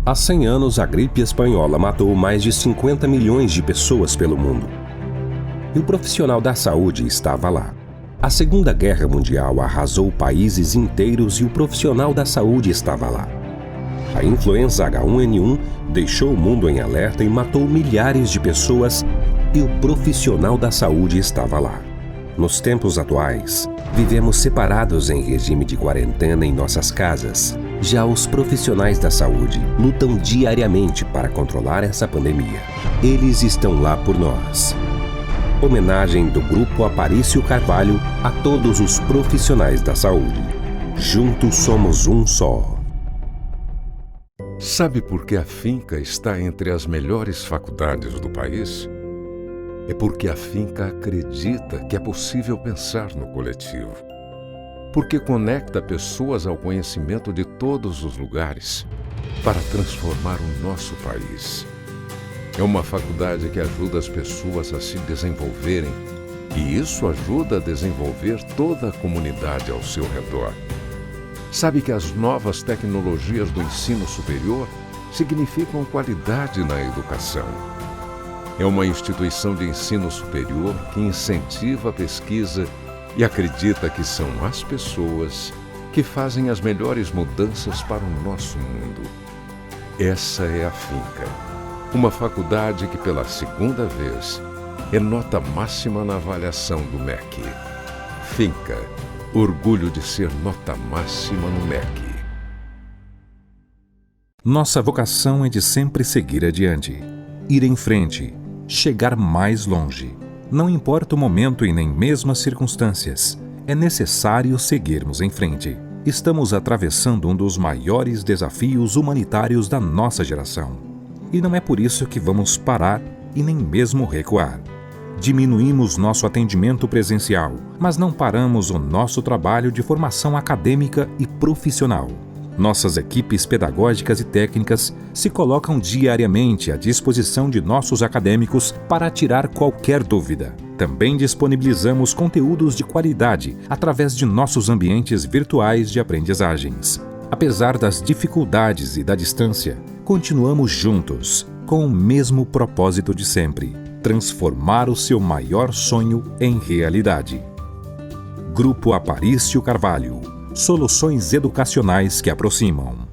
Há 100 anos, a gripe espanhola matou mais de 50 milhões de pessoas pelo mundo. E o profissional da saúde estava lá. A Segunda Guerra Mundial arrasou países inteiros e o profissional da saúde estava lá. A influenza H1N1 deixou o mundo em alerta e matou milhares de pessoas e o profissional da saúde estava lá. Nos tempos atuais, vivemos separados em regime de quarentena em nossas casas. Já os profissionais da saúde lutam diariamente para controlar essa pandemia. Eles estão lá por nós. Homenagem do Grupo Aparício Carvalho a todos os profissionais da saúde. Juntos somos um só. Sabe por que a Finca está entre as melhores faculdades do país? É porque a Finca acredita que é possível pensar no coletivo. Porque conecta pessoas ao conhecimento de todos os lugares para transformar o nosso país. É uma faculdade que ajuda as pessoas a se desenvolverem e isso ajuda a desenvolver toda a comunidade ao seu redor. Sabe que as novas tecnologias do ensino superior significam qualidade na educação. É uma instituição de ensino superior que incentiva a pesquisa e acredita que são as pessoas que fazem as melhores mudanças para o nosso mundo. Essa é a Finca, uma faculdade que pela segunda vez é nota máxima na avaliação do MEC. Finca, orgulho de ser nota máxima no MEC. Nossa vocação é de sempre seguir adiante, ir em frente, chegar mais longe. Não importa o momento e nem mesmo as circunstâncias, é necessário seguirmos em frente. Estamos atravessando um dos maiores desafios humanitários da nossa geração. E não é por isso que vamos parar e nem mesmo recuar. Diminuímos nosso atendimento presencial, mas não paramos o nosso trabalho de formação acadêmica e profissional. Nossas equipes pedagógicas e técnicas se colocam diariamente à disposição de nossos acadêmicos para tirar qualquer dúvida. Também disponibilizamos conteúdos de qualidade através de nossos ambientes virtuais de aprendizagens. Apesar das dificuldades e da distância, continuamos juntos, com o mesmo propósito de sempre: transformar o seu maior sonho em realidade. Grupo Aparício Carvalho. Soluções educacionais que aproximam.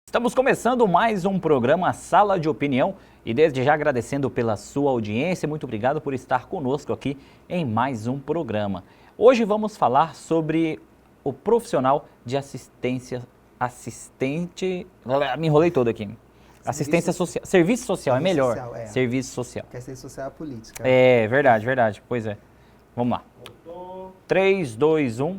Estamos começando mais um programa Sala de Opinião e desde já agradecendo pela sua audiência, muito obrigado por estar conosco aqui em mais um programa. Hoje vamos falar sobre o profissional de me enrolei todo aqui. Assistência social, serviço social, é melhor, serviço social. Porque assistência social é política. É, verdade, pois é. Vamos lá. 3, 2, 1...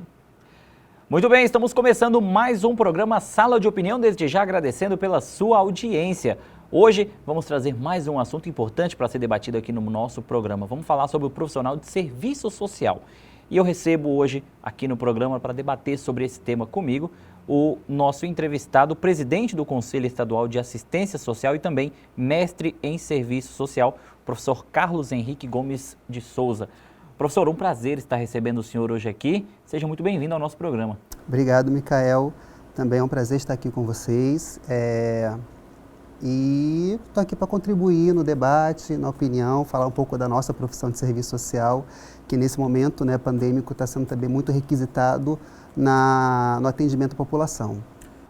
Muito bem, estamos começando mais um programa Sala de Opinião, desde já agradecendo pela sua audiência. Hoje vamos trazer mais um assunto importante para ser debatido aqui no nosso programa. Vamos falar sobre o profissional de serviço social. E eu recebo hoje aqui no programa para debater sobre esse tema comigo o nosso entrevistado, presidente do Conselho Estadual de Assistência Social e também mestre em Serviço Social, professor Carlos Henrique Gomes de Souza. Professor, um prazer estar recebendo o senhor hoje aqui. Seja muito bem-vindo ao nosso programa. Obrigado, Micael. Também é um prazer estar aqui com vocês. E estou aqui para contribuir no debate, na opinião, falar um pouco da nossa profissão de serviço social, que nesse momento, né, pandêmico está sendo também muito requisitado no atendimento à população.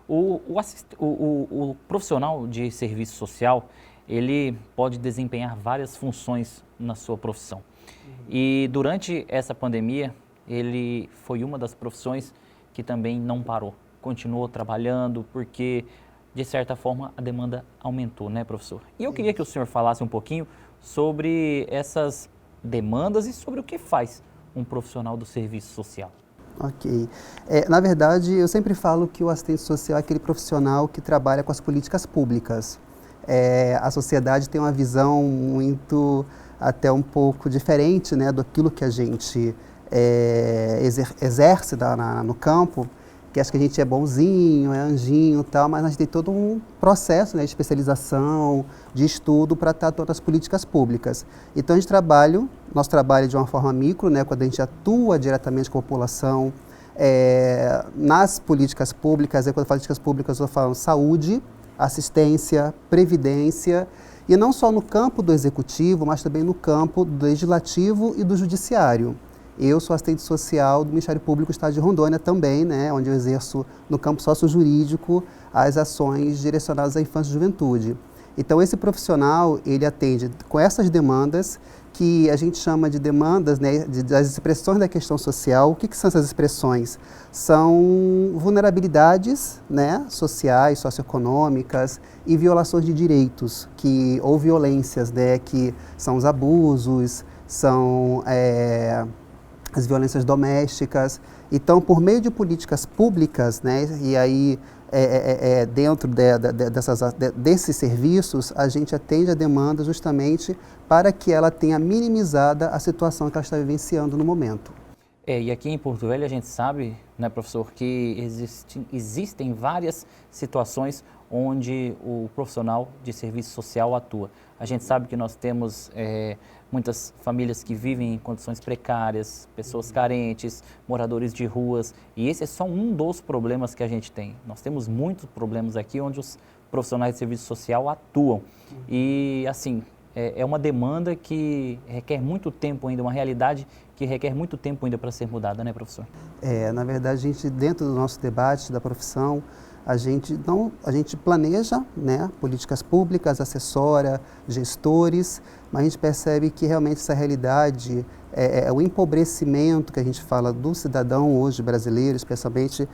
O profissional de serviço social, ele pode desempenhar várias funções na sua profissão. E durante essa pandemia, ele foi uma das profissões que também não parou, continuou trabalhando, porque, de certa forma, a demanda aumentou, né, professor? E eu queria que o senhor falasse um pouquinho sobre essas demandas e sobre o que faz um profissional do serviço social. Ok. Na verdade, eu sempre falo que o assistente social é aquele profissional que trabalha com as políticas públicas. A sociedade tem uma visão muito, até um pouco diferente, né, daquilo que a gente exerce no campo, que acha que a gente é bonzinho, é anjinho e tal, mas a gente tem todo um processo, né, de especialização, de estudo para estar todas as políticas públicas. Então, nosso trabalho de uma forma micro, né, quando a gente atua diretamente com a população, nas políticas públicas, quando eu falo políticas públicas, eu falo saúde, assistência, previdência, e não só no campo do executivo, mas também no campo do legislativo e do judiciário. Eu sou assistente social do Ministério Público do Estado de Rondônia também, né, onde eu exerço no campo sócio-jurídico as ações direcionadas à infância e juventude. Então, esse profissional, ele atende com essas demandas, que a gente chama de demandas, né, das expressões da questão social. O que são essas expressões? São vulnerabilidades, né, sociais, socioeconômicas e violações de direitos, ou violências, né, que são os abusos, são as violências domésticas. Então, por meio de políticas públicas, né, e aí dentro desses serviços, a gente atende a demanda justamente para que ela tenha minimizada a situação que ela está vivenciando no momento. E aqui em Porto Velho a gente sabe, né, professor, que existem várias situações onde o profissional de serviço social atua. A gente sabe que nós temos muitas famílias que vivem em condições precárias, pessoas carentes, moradores de ruas, e esse é só um dos problemas que a gente tem. Nós temos muitos problemas aqui onde os profissionais de serviço social atuam. E, assim, é uma demanda que requer muito tempo ainda, uma realidade que requer muito tempo ainda para ser mudada, né, professor? Na verdade, a gente, dentro do nosso debate da profissão, a gente planeja, né, políticas públicas, assessora, gestores, mas a gente percebe que realmente essa realidade, o empobrecimento que a gente fala do cidadão hoje brasileiro, especialmente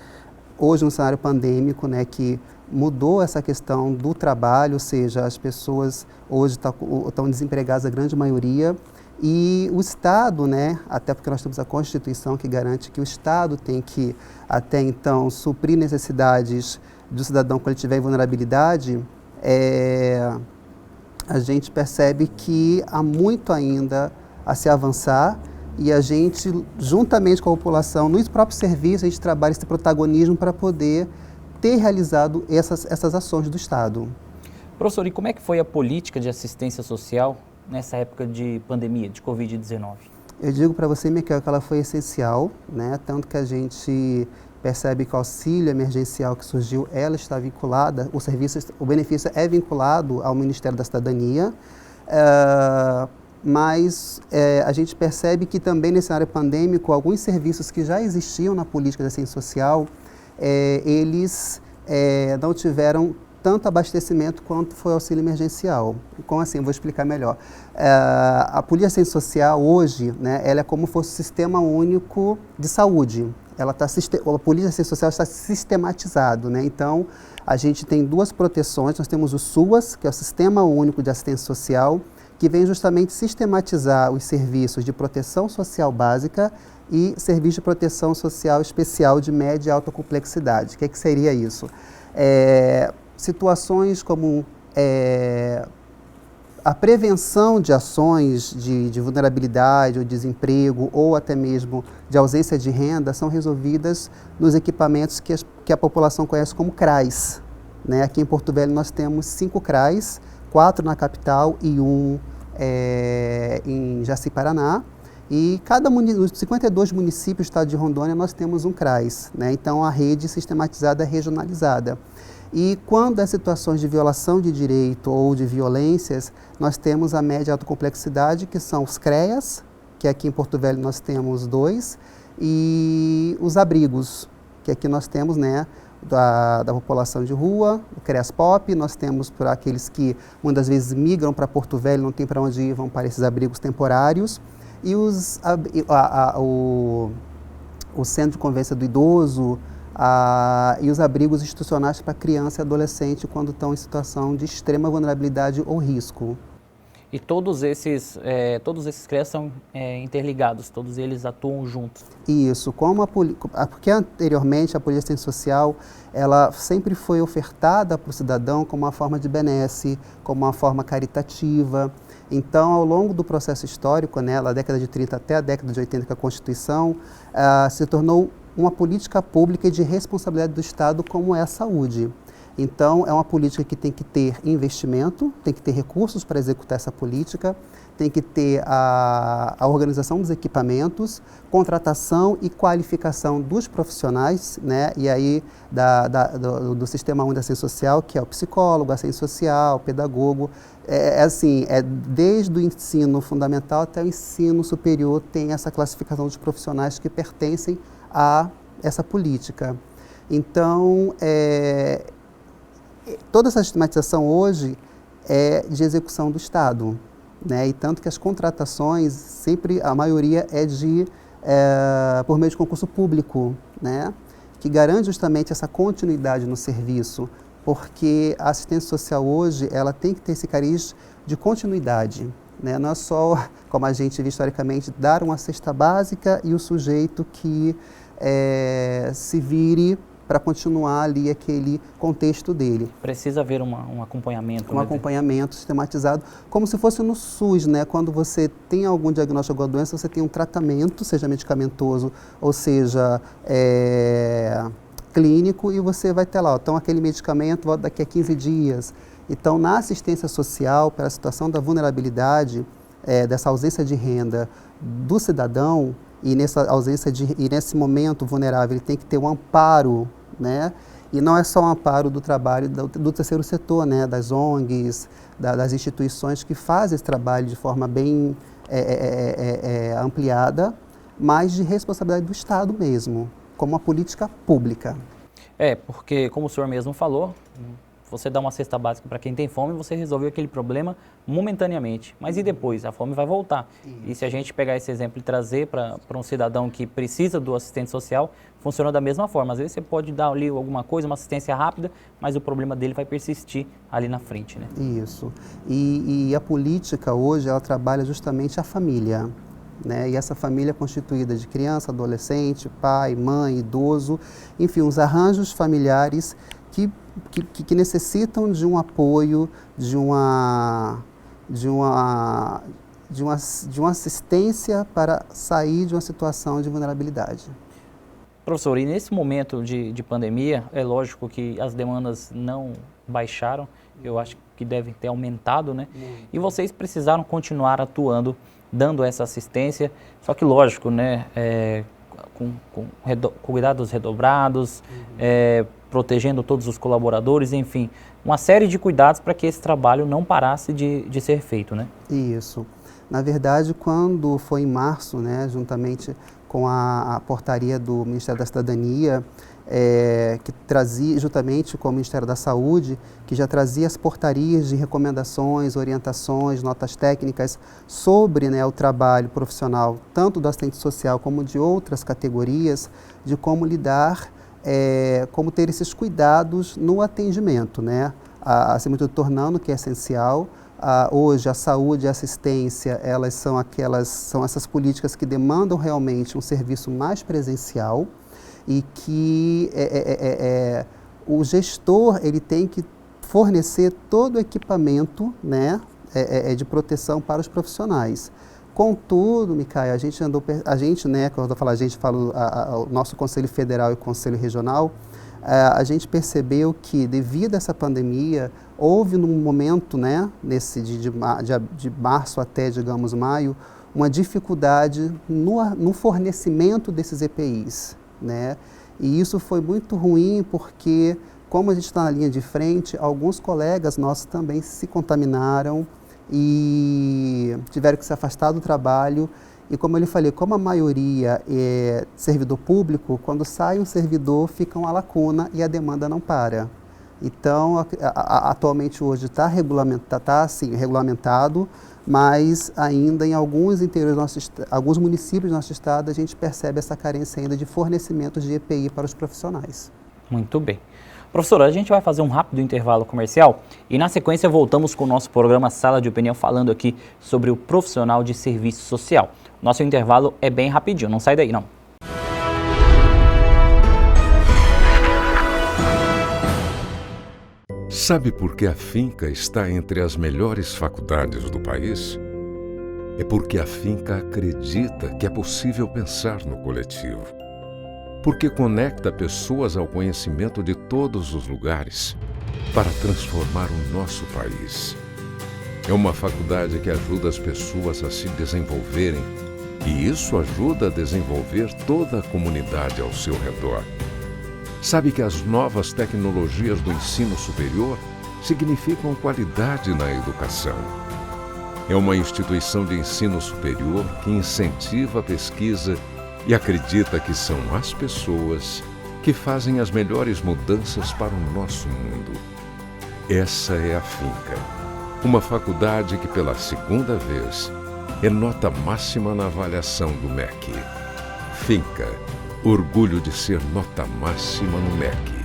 hoje no cenário pandêmico, né, que mudou essa questão do trabalho, ou seja, as pessoas hoje estão desempregadas, a grande maioria, e o Estado, né, até porque nós temos a Constituição que garante que o Estado tem que, até então, suprir necessidades do cidadão quando ele tiver em vulnerabilidade, a gente percebe que há muito ainda a se avançar, e a gente, juntamente com a população, nos próprios serviços, a gente trabalha esse protagonismo para poder ter realizado essas ações do Estado. Professor, e como é que foi a política de assistência social nessa época de pandemia, de Covid-19? Eu digo para você, Miquel, que ela foi essencial, né? Tanto que a gente percebe que o auxílio emergencial que surgiu, ela está vinculada, o benefício é vinculado ao Ministério da Cidadania, mas a gente percebe que também nesse cenário pandêmico, alguns serviços que já existiam na política de assistência social, eles não tiveram tanto abastecimento quanto foi o auxílio emergencial. Como assim? Vou explicar melhor. A política de assistência social hoje, né, ela é como se fosse o Sistema Único de Saúde. A política de assistência social está sistematizado, né? Então, a gente tem duas proteções. Nós temos o SUAS, que é o Sistema Único de Assistência Social, que vem justamente sistematizar os serviços de proteção social básica e serviço de proteção social especial de média e alta complexidade. O que seria isso? Situações como a prevenção de ações de vulnerabilidade ou desemprego ou até mesmo de ausência de renda são resolvidas nos equipamentos que a população conhece como CRAs. Né? Aqui em Porto Velho nós temos 5 CRAs, 4 na capital e 1 em Jaci-Paraná. E nos 52 municípios do estado de Rondônia nós temos um CRAs, né? Então a rede sistematizada é regionalizada. E quando há situações de violação de direito ou de violências, nós temos a média e alta complexidade, que são os CREAS, que aqui em Porto Velho nós temos 2, e os abrigos, que aqui nós temos, né, da população de rua, o CREAS POP, nós temos para aqueles que muitas vezes migram para Porto Velho, não tem para onde ir, vão para esses abrigos temporários, e o Centro de Convivência do Idoso, e os abrigos institucionais para criança e adolescente quando estão em situação de extrema vulnerabilidade ou risco. E todos esses CREAs são interligados, todos eles atuam juntos. Isso, porque anteriormente a polícia assistência social, ela sempre foi ofertada para o cidadão como uma forma de benesse, como uma forma caritativa. Então, ao longo do processo histórico, né, da década de 30 até a década de 80, que a Constituição se tornou uma política pública de responsabilidade do Estado como é a saúde. Então, é uma política que tem que ter investimento, tem que ter recursos para executar essa política, tem que ter a organização dos equipamentos, contratação e qualificação dos profissionais, né? E aí do Sistema Único da Assistência Social, que é o psicólogo, assistente social, pedagogo. Desde o ensino fundamental até o ensino superior tem essa classificação dos profissionais que pertencem a essa política. Então, toda essa sistematização hoje é de execução do Estado, né? E tanto que as contratações, sempre a maioria por meio de concurso público, né? Que garante justamente essa continuidade no serviço, porque a assistência social hoje ela tem que ter esse cariz de continuidade, né? Não é só, como a gente vê historicamente, dar uma cesta básica e o sujeito que se vire para continuar ali aquele contexto dele. Precisa haver um acompanhamento. Um acompanhamento sistematizado, como se fosse no SUS, né? Quando você tem algum diagnóstico de alguma doença, você tem um tratamento, seja medicamentoso ou seja clínico, e você vai ter lá, então aquele medicamento volta daqui a 15 dias. Então, na assistência social, pela situação da vulnerabilidade, dessa ausência de renda do cidadão, e nessa ausência e nesse momento vulnerável, ele tem que ter um amparo, né? E não é só um amparo do trabalho do terceiro setor, né? Das ONGs, das instituições que fazem esse trabalho de forma bem ampliada, mas de responsabilidade do Estado mesmo, como uma política pública. Porque, como o senhor mesmo falou, você dá uma cesta básica para quem tem fome, você resolveu aquele problema momentaneamente. Mas e depois? A fome vai voltar. E se a gente pegar esse exemplo e trazer para um cidadão que precisa do assistente social, funciona da mesma forma. Às vezes você pode dar ali alguma coisa, uma assistência rápida, mas o problema dele vai persistir ali na frente, né? Isso. E a política hoje, ela trabalha justamente a família, né? E essa família é constituída de criança, adolescente, pai, mãe, idoso, enfim, os arranjos familiares que necessitam de um apoio, de uma assistência para sair de uma situação de vulnerabilidade. Professor, e nesse momento de pandemia, é lógico que as demandas não baixaram, eu acho que devem ter aumentado, né? E vocês precisaram continuar atuando, dando essa assistência, só que lógico, né? Com cuidados redobrados, protegendo todos os colaboradores, enfim, uma série de cuidados para que esse trabalho não parasse de ser feito, né? Isso. Na verdade, quando foi em março, né, juntamente com a portaria do Ministério da Cidadania, que trazia, juntamente com o Ministério da Saúde, que já trazia as portarias de recomendações, orientações, notas técnicas sobre, né, o trabalho profissional, tanto do assistente social como de outras categorias, de como lidar, como ter esses cuidados no atendimento, né? Acima de tudo, tornando que é essencial. Hoje, a saúde e a assistência, elas são essas políticas que demandam realmente um serviço mais presencial, e que o gestor ele tem que fornecer todo o equipamento, né, de proteção para os profissionais. Contudo, Micaia, né, quando eu falo a gente, falo o nosso Conselho Federal e o Conselho Regional, a gente percebeu que, devido a essa pandemia, houve num momento, né, de março até, digamos, maio, uma dificuldade no fornecimento desses EPIs, né? E isso foi muito ruim porque, como a gente está na linha de frente, alguns colegas nossos também se contaminaram e tiveram que se afastar do trabalho. E como eu lhe falei, como a maioria é servidor público, quando sai um servidor fica uma lacuna e a demanda não para. Então, atualmente hoje está regulamentado, mas ainda em alguns interiores alguns municípios do nosso estado, a gente percebe essa carência ainda de fornecimentos de EPI para os profissionais. Muito bem. Professora, a gente vai fazer um rápido intervalo comercial e na sequência voltamos com o nosso programa Sala de Opinião falando aqui sobre o profissional de serviço social. Nosso intervalo é bem rapidinho, não sai daí não. Sabe por que a Finca está entre as melhores faculdades do país? É porque a Finca acredita que é possível pensar no coletivo. Porque conecta pessoas ao conhecimento de todos os lugares para transformar o nosso país. É uma faculdade que ajuda as pessoas a se desenvolverem e isso ajuda a desenvolver toda a comunidade ao seu redor. Sabe que as novas tecnologias do ensino superior significam qualidade na educação. É uma instituição de ensino superior que incentiva a pesquisa e acredita que são as pessoas que fazem as melhores mudanças para o nosso mundo. Essa é a Finca, uma faculdade que pela segunda vez é nota máxima na avaliação do MEC. Finca, orgulho de ser nota máxima no MEC.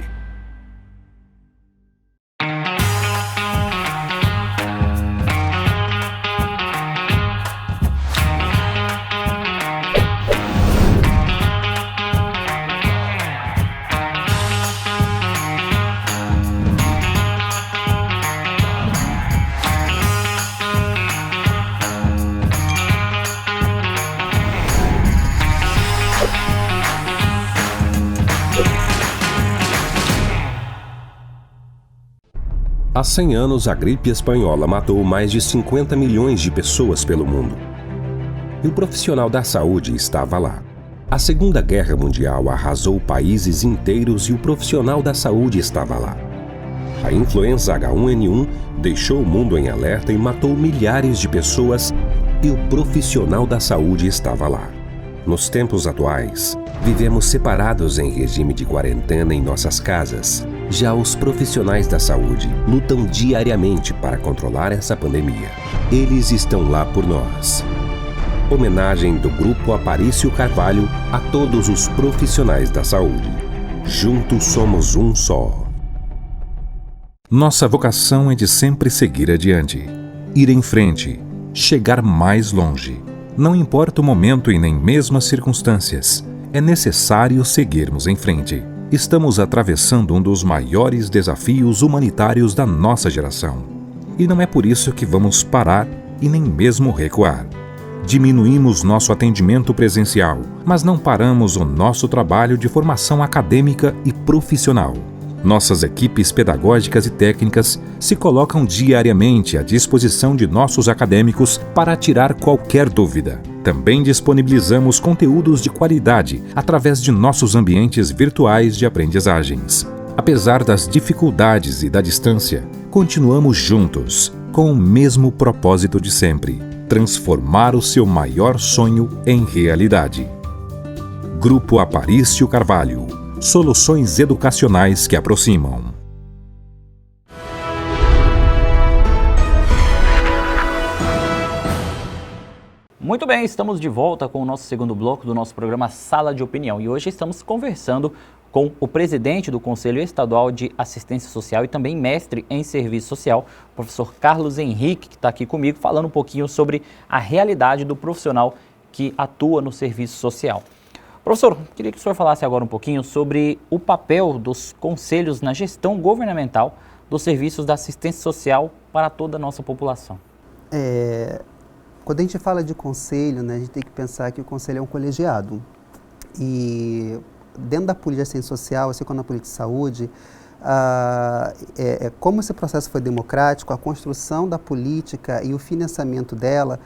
Há 100 anos, a gripe espanhola matou mais de 50 milhões de pessoas pelo mundo. E o profissional da saúde estava lá. A Segunda Guerra Mundial arrasou países inteiros e o profissional da saúde estava lá. A influenza H1N1 deixou o mundo em alerta e matou milhares de pessoas e o profissional da saúde estava lá. Nos tempos atuais, vivemos separados em regime de quarentena em nossas casas. Já os profissionais da saúde lutam diariamente para controlar essa pandemia. Eles estão lá por nós. Homenagem do Grupo Aparício Carvalho a todos os profissionais da saúde. Juntos somos um só. Nossa vocação é de sempre seguir adiante, ir em frente, chegar mais longe. Não importa o momento e nem mesmo as circunstâncias, é necessário seguirmos em frente. Estamos atravessando um dos maiores desafios humanitários da nossa geração. E não é por isso que vamos parar e nem mesmo recuar. Diminuímos nosso atendimento presencial, mas não paramos o nosso trabalho de formação acadêmica e profissional. Nossas equipes pedagógicas e técnicas se colocam diariamente à disposição de nossos acadêmicos para tirar qualquer dúvida. Também disponibilizamos conteúdos de qualidade através de nossos ambientes virtuais de aprendizagens. Apesar das dificuldades e da distância, continuamos juntos, com o mesmo propósito de sempre: transformar o seu maior sonho em realidade. Grupo Aparício Carvalho. Soluções educacionais que aproximam. Muito bem, estamos de volta com o nosso segundo bloco do nosso programa Sala de Opinião. E hoje estamos conversando com o presidente do Conselho Estadual de Assistência Social e também mestre em Serviço Social, o professor Carlos Henrique, que está aqui comigo, falando um pouquinho sobre a realidade do profissional que atua no serviço social. Professor, queria que o senhor falasse agora um pouquinho sobre o papel dos conselhos na gestão governamental dos serviços da assistência social para toda a nossa população. Quando a gente fala de conselho, né, a gente tem que pensar que o conselho é um colegiado. E dentro da política de assistência social, assim como na política de saúde, como esse processo foi democrático, a construção da política e o financiamento dela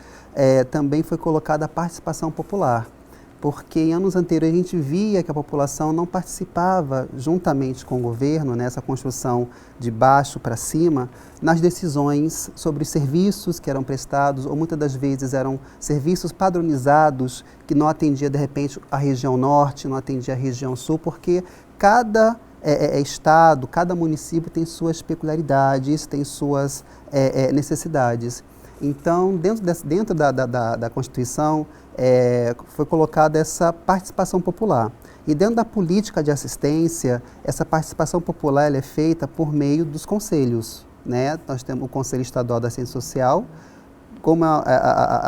também foi colocada a participação popular. Porque em anos anteriores a gente via que a população não participava juntamente com o governo, nessa construção de baixo para cima, nas decisões sobre os serviços que eram prestados, ou muitas das vezes eram serviços padronizados que não atendia de repente a região norte, não atendia a região sul, porque cada estado, cada município tem suas peculiaridades, tem suas necessidades. Então, dentro da Constituição, foi colocada essa participação popular. E dentro da política de assistência, essa participação popular ela é feita por meio dos conselhos, né? Nós temos o Conselho Estadual da Ciência Social, como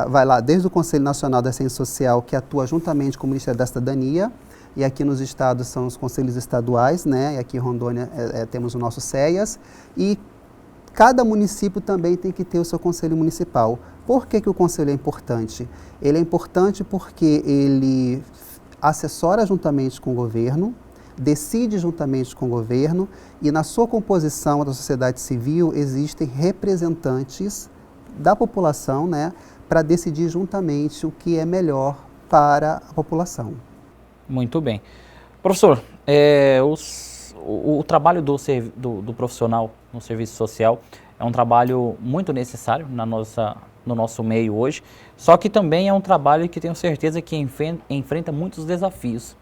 vai lá desde o Conselho Nacional da Ciência Social, que atua juntamente com o Ministério da Cidadania, e aqui nos estados são os conselhos estaduais, né? E aqui em Rondônia temos o nosso CEAS, e cada município também tem que ter o seu conselho municipal. Por que o conselho é importante? Ele é importante porque ele assessora juntamente com o governo, decide juntamente com o governo, e na sua composição da sociedade civil existem representantes da população, né, para decidir juntamente o que é melhor para a população. Muito bem. Professor, o trabalho do profissional no serviço social é um trabalho muito necessário no nosso meio hoje, só que também é um trabalho que tenho certeza que enfrenta muitos desafios,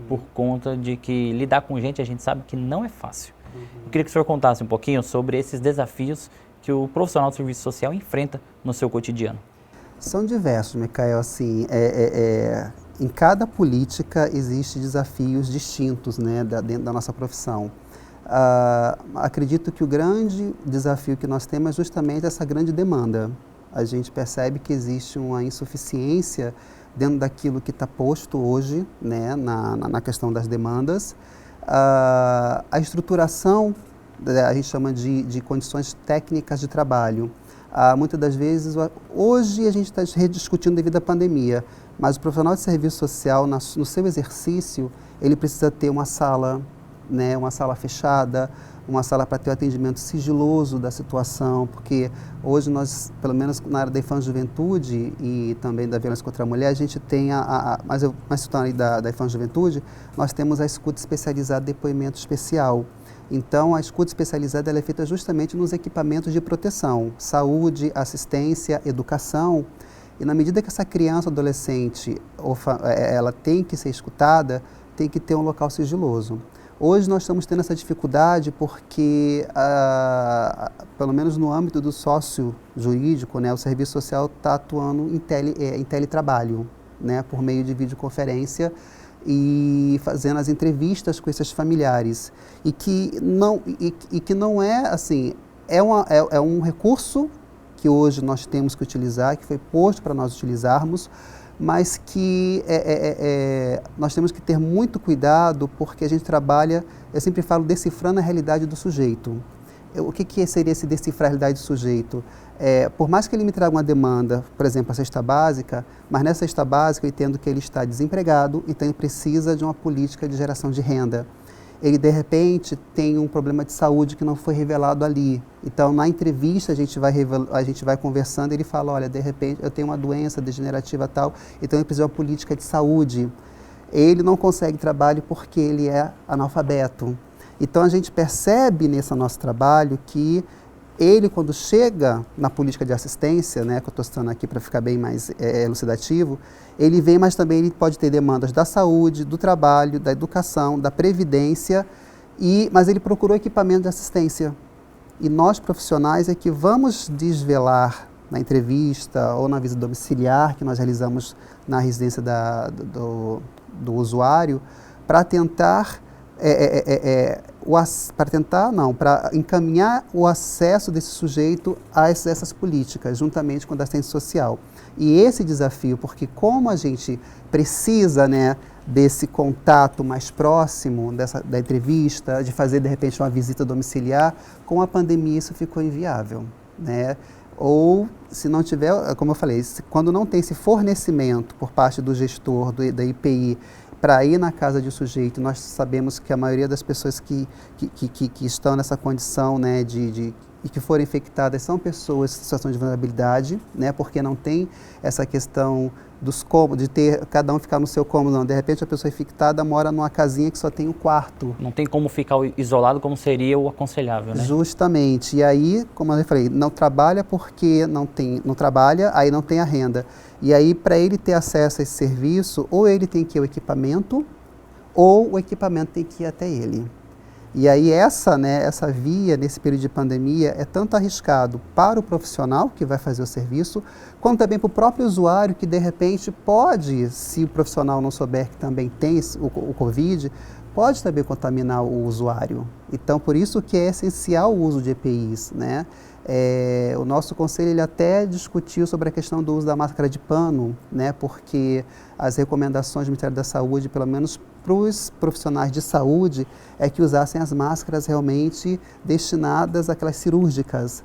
por conta de que lidar com gente a gente sabe que não é fácil. Eu queria que o senhor contasse um pouquinho sobre esses desafios que o profissional do serviço social enfrenta no seu cotidiano. São diversos, Micael. Assim, em cada política existem desafios distintos, né, dentro da nossa profissão. Acredito que o grande desafio que nós temos é justamente essa grande demanda. A gente percebe que existe uma insuficiência dentro daquilo que está posto hoje, né, na questão das demandas. A estruturação, a gente chama de condições técnicas de trabalho. Muitas das vezes, hoje a gente está rediscutindo devido à pandemia, mas o profissional de serviço social, no seu exercício, ele precisa ter uma sala, né, uma sala fechada, uma sala para ter o atendimento sigiloso da situação, porque hoje nós, pelo menos na área da infância-juventude e também da violência contra a mulher, a gente tem mas citando aí da infância-juventude, nós temos a escuta especializada de depoimento especial. Então, a escuta especializada ela é feita justamente nos equipamentos de proteção, saúde, assistência, educação. E na medida que essa criança ou adolescente ela tem que ser escutada, tem que ter um local sigiloso. Hoje nós estamos tendo essa dificuldade porque, pelo menos no âmbito do sócio-jurídico, né, o serviço social está atuando em teletrabalho, né, por meio de videoconferência, e fazendo as entrevistas com esses familiares, e que não é assim, é um recurso que hoje nós temos que utilizar, que foi posto para nós utilizarmos, mas que nós temos que ter muito cuidado, porque a gente trabalha, eu sempre falo, decifrando a realidade do sujeito. O que seria esse decifrar a realidade do sujeito? Por mais que ele me traga uma demanda, por exemplo, a cesta básica, mas nessa cesta básica eu entendo que ele está desempregado, então ele precisa de uma política de geração de renda. Ele, de repente, tem um problema de saúde que não foi revelado ali. Então, na entrevista, a gente vai conversando e ele fala, olha, de repente, eu tenho uma doença degenerativa tal, então eu preciso de uma política de saúde. Ele não consegue trabalho porque ele é analfabeto. Então, a gente percebe nesse nosso trabalho que ele, quando chega na política de assistência, né, que eu estou citando aqui para ficar bem mais elucidativo, ele vem, mas também ele pode ter demandas da saúde, do trabalho, da educação, da previdência, mas ele procurou equipamento de assistência. E nós, profissionais, é que vamos desvelar na entrevista ou na visita domiciliar que nós realizamos na residência do usuário, para tentar para encaminhar o acesso desse sujeito a essas políticas, juntamente com a assistência social. E esse desafio, porque como a gente precisa, né, desse contato mais próximo, da entrevista, de fazer, de repente, uma visita domiciliar, com a pandemia isso ficou inviável, né? Ou, se não tiver, como eu falei, quando não tem esse fornecimento por parte do gestor, da IPI, para ir na casa de um sujeito, nós sabemos que a maioria das pessoas que estão nessa condição, né, e que foram infectadas são pessoas em situação de vulnerabilidade, né, porque não tem essa questão dos cômodos, de ter cada um ficar no seu cômodo, não. De repente a pessoa infectada mora numa casinha que só tem um quarto. Não tem como ficar isolado como seria o aconselhável, né? Justamente. E aí, como eu falei, não trabalha porque não trabalha, aí não tem a renda. E aí, para ele ter acesso a esse serviço, ou ele tem que ir ao equipamento, ou o equipamento tem que ir até ele. E aí essa via, nesse período de pandemia, é tanto arriscado para o profissional que vai fazer o serviço, quanto também para o próprio usuário que, de repente, pode, se o profissional não souber que também tem o Covid, pode também contaminar o usuário. Então, por isso que é essencial o uso de EPIs, né? O nosso conselho ele até discutiu sobre a questão do uso da máscara de pano, né? Porque as recomendações do Ministério da Saúde, pelo menos para os profissionais de saúde, é que usassem as máscaras realmente destinadas àquelas cirúrgicas.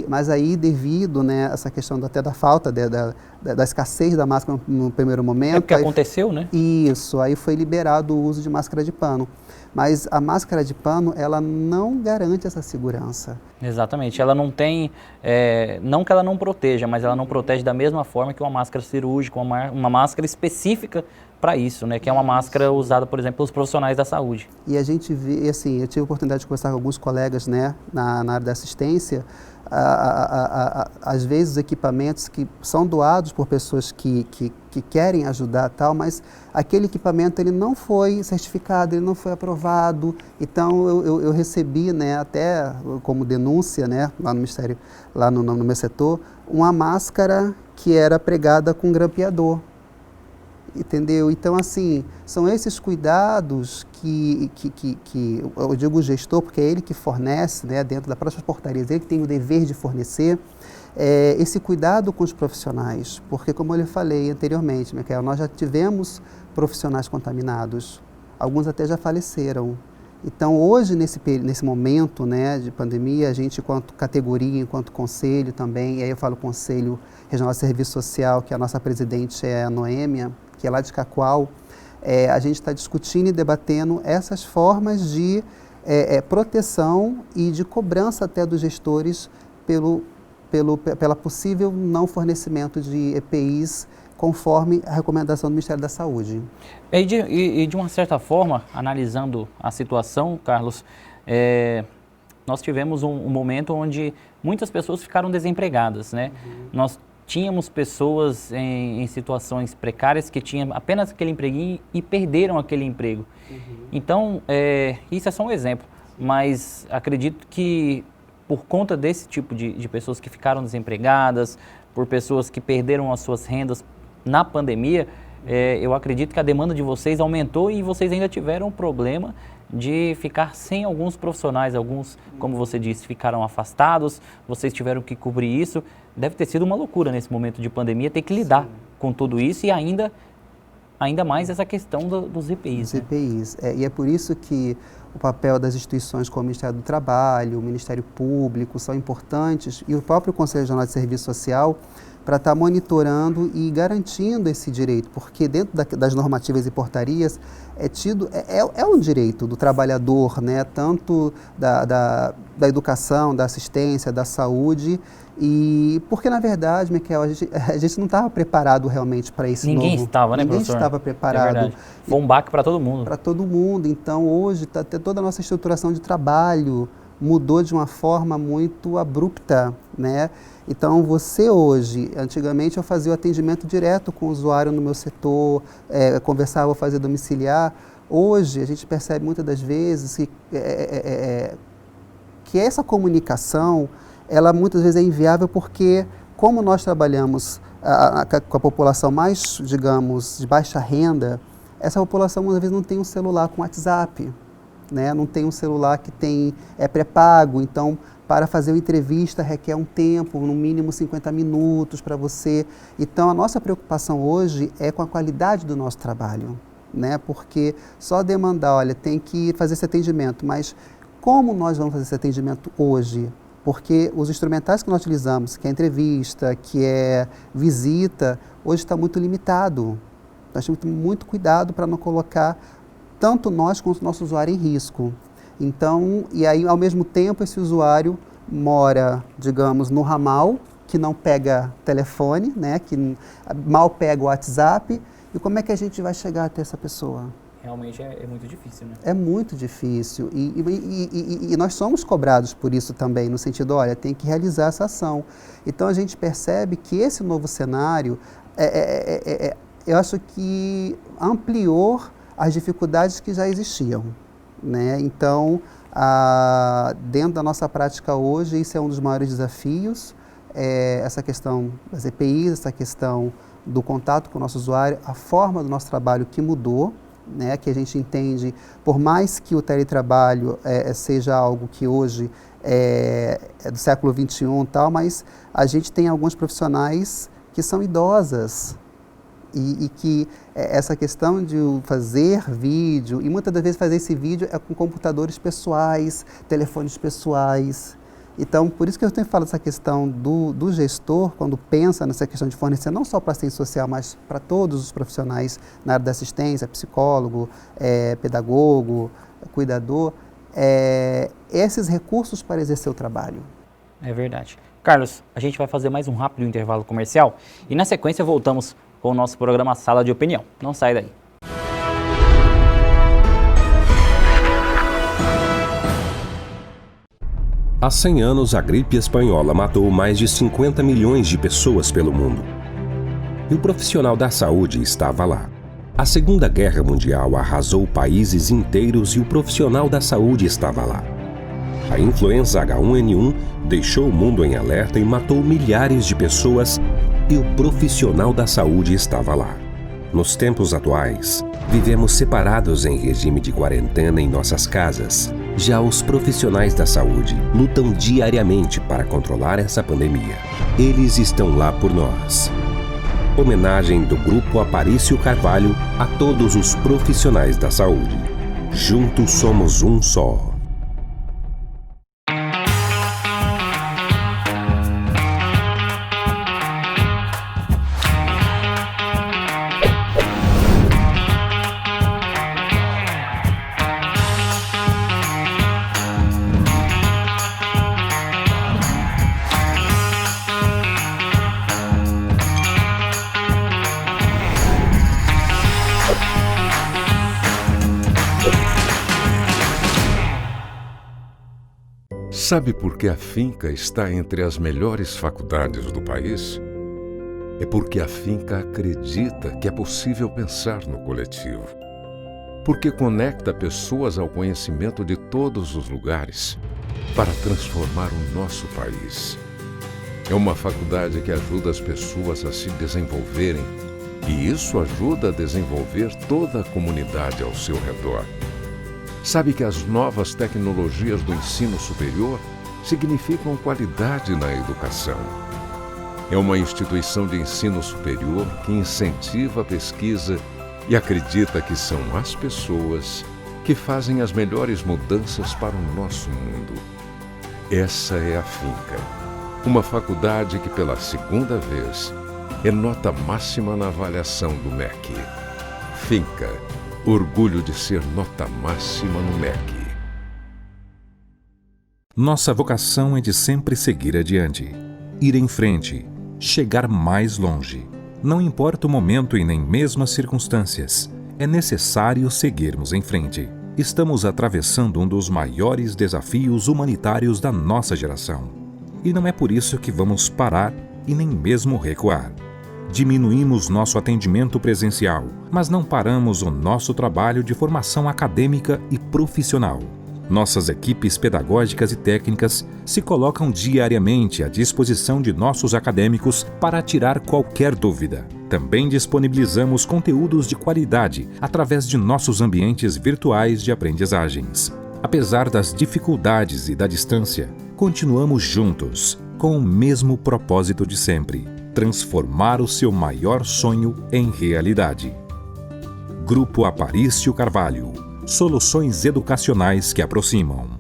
Mas aí, devido, né, essa questão até da falta, da escassez da máscara no primeiro momento... É porque aconteceu, né? Isso, aí foi liberado o uso de máscara de pano. Mas a máscara de pano, ela não garante essa segurança. Exatamente, ela não tem, não que ela não proteja, mas ela não protege da mesma forma que uma máscara cirúrgica, uma máscara específica para isso, né? Que é uma máscara usada, por exemplo, pelos profissionais da saúde. E a gente vê, assim, eu tive a oportunidade de conversar com alguns colegas, né, na área da assistência. Às vezes, os equipamentos que são doados por pessoas que querem ajudar tal, mas aquele equipamento ele não foi certificado, ele não foi aprovado. Então, eu recebi, né, até como denúncia, né, lá no Ministério, lá no meu setor, uma máscara que era pregada com grampeador. Entendeu? Então, assim, são esses cuidados que eu digo o gestor, porque é ele que fornece, né, dentro das próprias portarias, ele que tem o dever de fornecer esse cuidado com os profissionais. Porque, como eu lhe falei anteriormente, Micael, nós já tivemos profissionais contaminados, alguns até já faleceram. Então, hoje, nesse momento, né, de pandemia, a gente, enquanto categoria, enquanto conselho também, e aí eu falo Conselho Regional de Serviço Social, que a nossa presidente é a Noêmia, que é lá de Cacoal, a gente está discutindo e debatendo essas formas de proteção e de cobrança até dos gestores pela possível não fornecimento de EPIs conforme a recomendação do Ministério da Saúde. E de uma certa forma, analisando a situação, Carlos, nós tivemos um momento onde muitas pessoas ficaram desempregadas, né? Nós tínhamos pessoas em situações precárias que tinham apenas aquele empreguinho e perderam aquele emprego. Então, isso é só um exemplo, mas acredito que por conta desse tipo de pessoas que ficaram desempregadas, por pessoas que perderam as suas rendas na pandemia, eu acredito que a demanda de vocês aumentou e vocês ainda tiveram um problema de ficar sem alguns profissionais, alguns, como você disse, ficaram afastados, vocês tiveram que cobrir isso. Deve ter sido uma loucura nesse momento de pandemia ter que lidar com tudo isso e ainda mais essa questão dos EPIs. Os EPIs. E é por isso que o papel das instituições como o Ministério do Trabalho, o Ministério Público são importantes e o próprio Conselho Regional de Serviço Social para estar monitorando e garantindo esse direito, porque dentro das normativas e portarias é um direito do trabalhador, né, tanto da educação, da assistência, da saúde, e porque na verdade, Micael, a gente não estava preparado realmente para esse Ninguém novo... estava, né, Ninguém professor? estava preparado. É verdade. Foi um baque para todo mundo. Para todo mundo. Então hoje toda a nossa estruturação de trabalho mudou de uma forma muito abrupta, né? Então, você hoje, antigamente eu fazia o atendimento direto com o usuário no meu setor, conversava, fazia domiciliar. Hoje, a gente percebe muitas das vezes que essa comunicação, ela muitas vezes é inviável porque, como nós trabalhamos com a população mais, digamos, de baixa renda, essa população muitas vezes não tem um celular com WhatsApp, né? Não tem um celular que é pré-pago, então para fazer uma entrevista requer um tempo, no mínimo 50 minutos para você. Então a nossa preocupação hoje é com a qualidade do nosso trabalho, né? Porque só demandar, olha, tem que fazer esse atendimento, mas como nós vamos fazer esse atendimento hoje? Porque os instrumentais que nós utilizamos, que é entrevista, que é visita, hoje está muito limitado. Nós temos que ter muito cuidado para não colocar tanto nós quanto o nosso usuário em risco. Então, e aí, ao mesmo tempo, esse usuário mora, digamos, no ramal, que não pega telefone, né, que mal pega o WhatsApp, e como é que a gente vai chegar até essa pessoa? Realmente é muito difícil, né? É muito difícil, e nós somos cobrados por isso também, no sentido, olha, tem que realizar essa ação. Então, a gente percebe que esse novo cenário, eu acho que ampliou as dificuldades que já existiam, né? Então, dentro da nossa prática hoje, isso é um dos maiores desafios, essa questão das EPIs, essa questão do contato com o nosso usuário, a forma do nosso trabalho que mudou, né, que a gente entende, por mais que o teletrabalho seja algo que hoje é do século XXI e tal, mas a gente tem alguns profissionais que são idosas e que essa questão de fazer vídeo, e muitas das vezes fazer esse vídeo é com computadores pessoais, telefones pessoais. Então, por isso que eu tenho falado dessa questão do gestor, quando pensa nessa questão de fornecer não só para a assistência social, mas para todos os profissionais na área da assistência, psicólogo, pedagogo, cuidador, esses recursos para exercer o trabalho. É verdade. Carlos, a gente vai fazer mais um rápido intervalo comercial e na sequência voltamos com o nosso programa Sala de Opinião. Não sai daí. Há 100 anos, a gripe espanhola matou mais de 50 milhões de pessoas pelo mundo. E o profissional da saúde estava lá. A Segunda Guerra Mundial arrasou países inteiros e o profissional da saúde estava lá. A influenza H1N1 deixou o mundo em alerta e matou milhares de pessoas e o profissional da saúde estava lá. Nos tempos atuais, vivemos separados em regime de quarentena em nossas casas. Já os profissionais da saúde lutam diariamente para controlar essa pandemia. Eles estão lá por nós. Homenagem do Grupo Aparício Carvalho a todos os profissionais da saúde. Juntos somos um só. Sabe por que a Finca está entre as melhores faculdades do país? É porque a Finca acredita que é possível pensar no coletivo. Porque conecta pessoas ao conhecimento de todos os lugares para transformar o nosso país. É uma faculdade que ajuda as pessoas a se desenvolverem e isso ajuda a desenvolver toda a comunidade ao seu redor. Sabe que as novas tecnologias do ensino superior significam qualidade na educação. É uma instituição de ensino superior que incentiva a pesquisa e acredita que são as pessoas que fazem as melhores mudanças para o nosso mundo. Essa é a Finca, uma faculdade que pela segunda vez é nota máxima na avaliação do MEC. Finca. Orgulho de ser nota máxima no MEC. Nossa vocação é de sempre seguir adiante, ir em frente, chegar mais longe. Não importa o momento e nem mesmo as circunstâncias, é necessário seguirmos em frente. Estamos atravessando um dos maiores desafios humanitários da nossa geração. E não é por isso que vamos parar e nem mesmo recuar. Diminuímos nosso atendimento presencial, mas não paramos o nosso trabalho de formação acadêmica e profissional. Nossas equipes pedagógicas e técnicas se colocam diariamente à disposição de nossos acadêmicos para tirar qualquer dúvida. Também disponibilizamos conteúdos de qualidade através de nossos ambientes virtuais de aprendizagens. Apesar das dificuldades e da distância, continuamos juntos, com o mesmo propósito de sempre: transformar o seu maior sonho em realidade. Grupo Aparício Carvalho. Soluções educacionais que aproximam.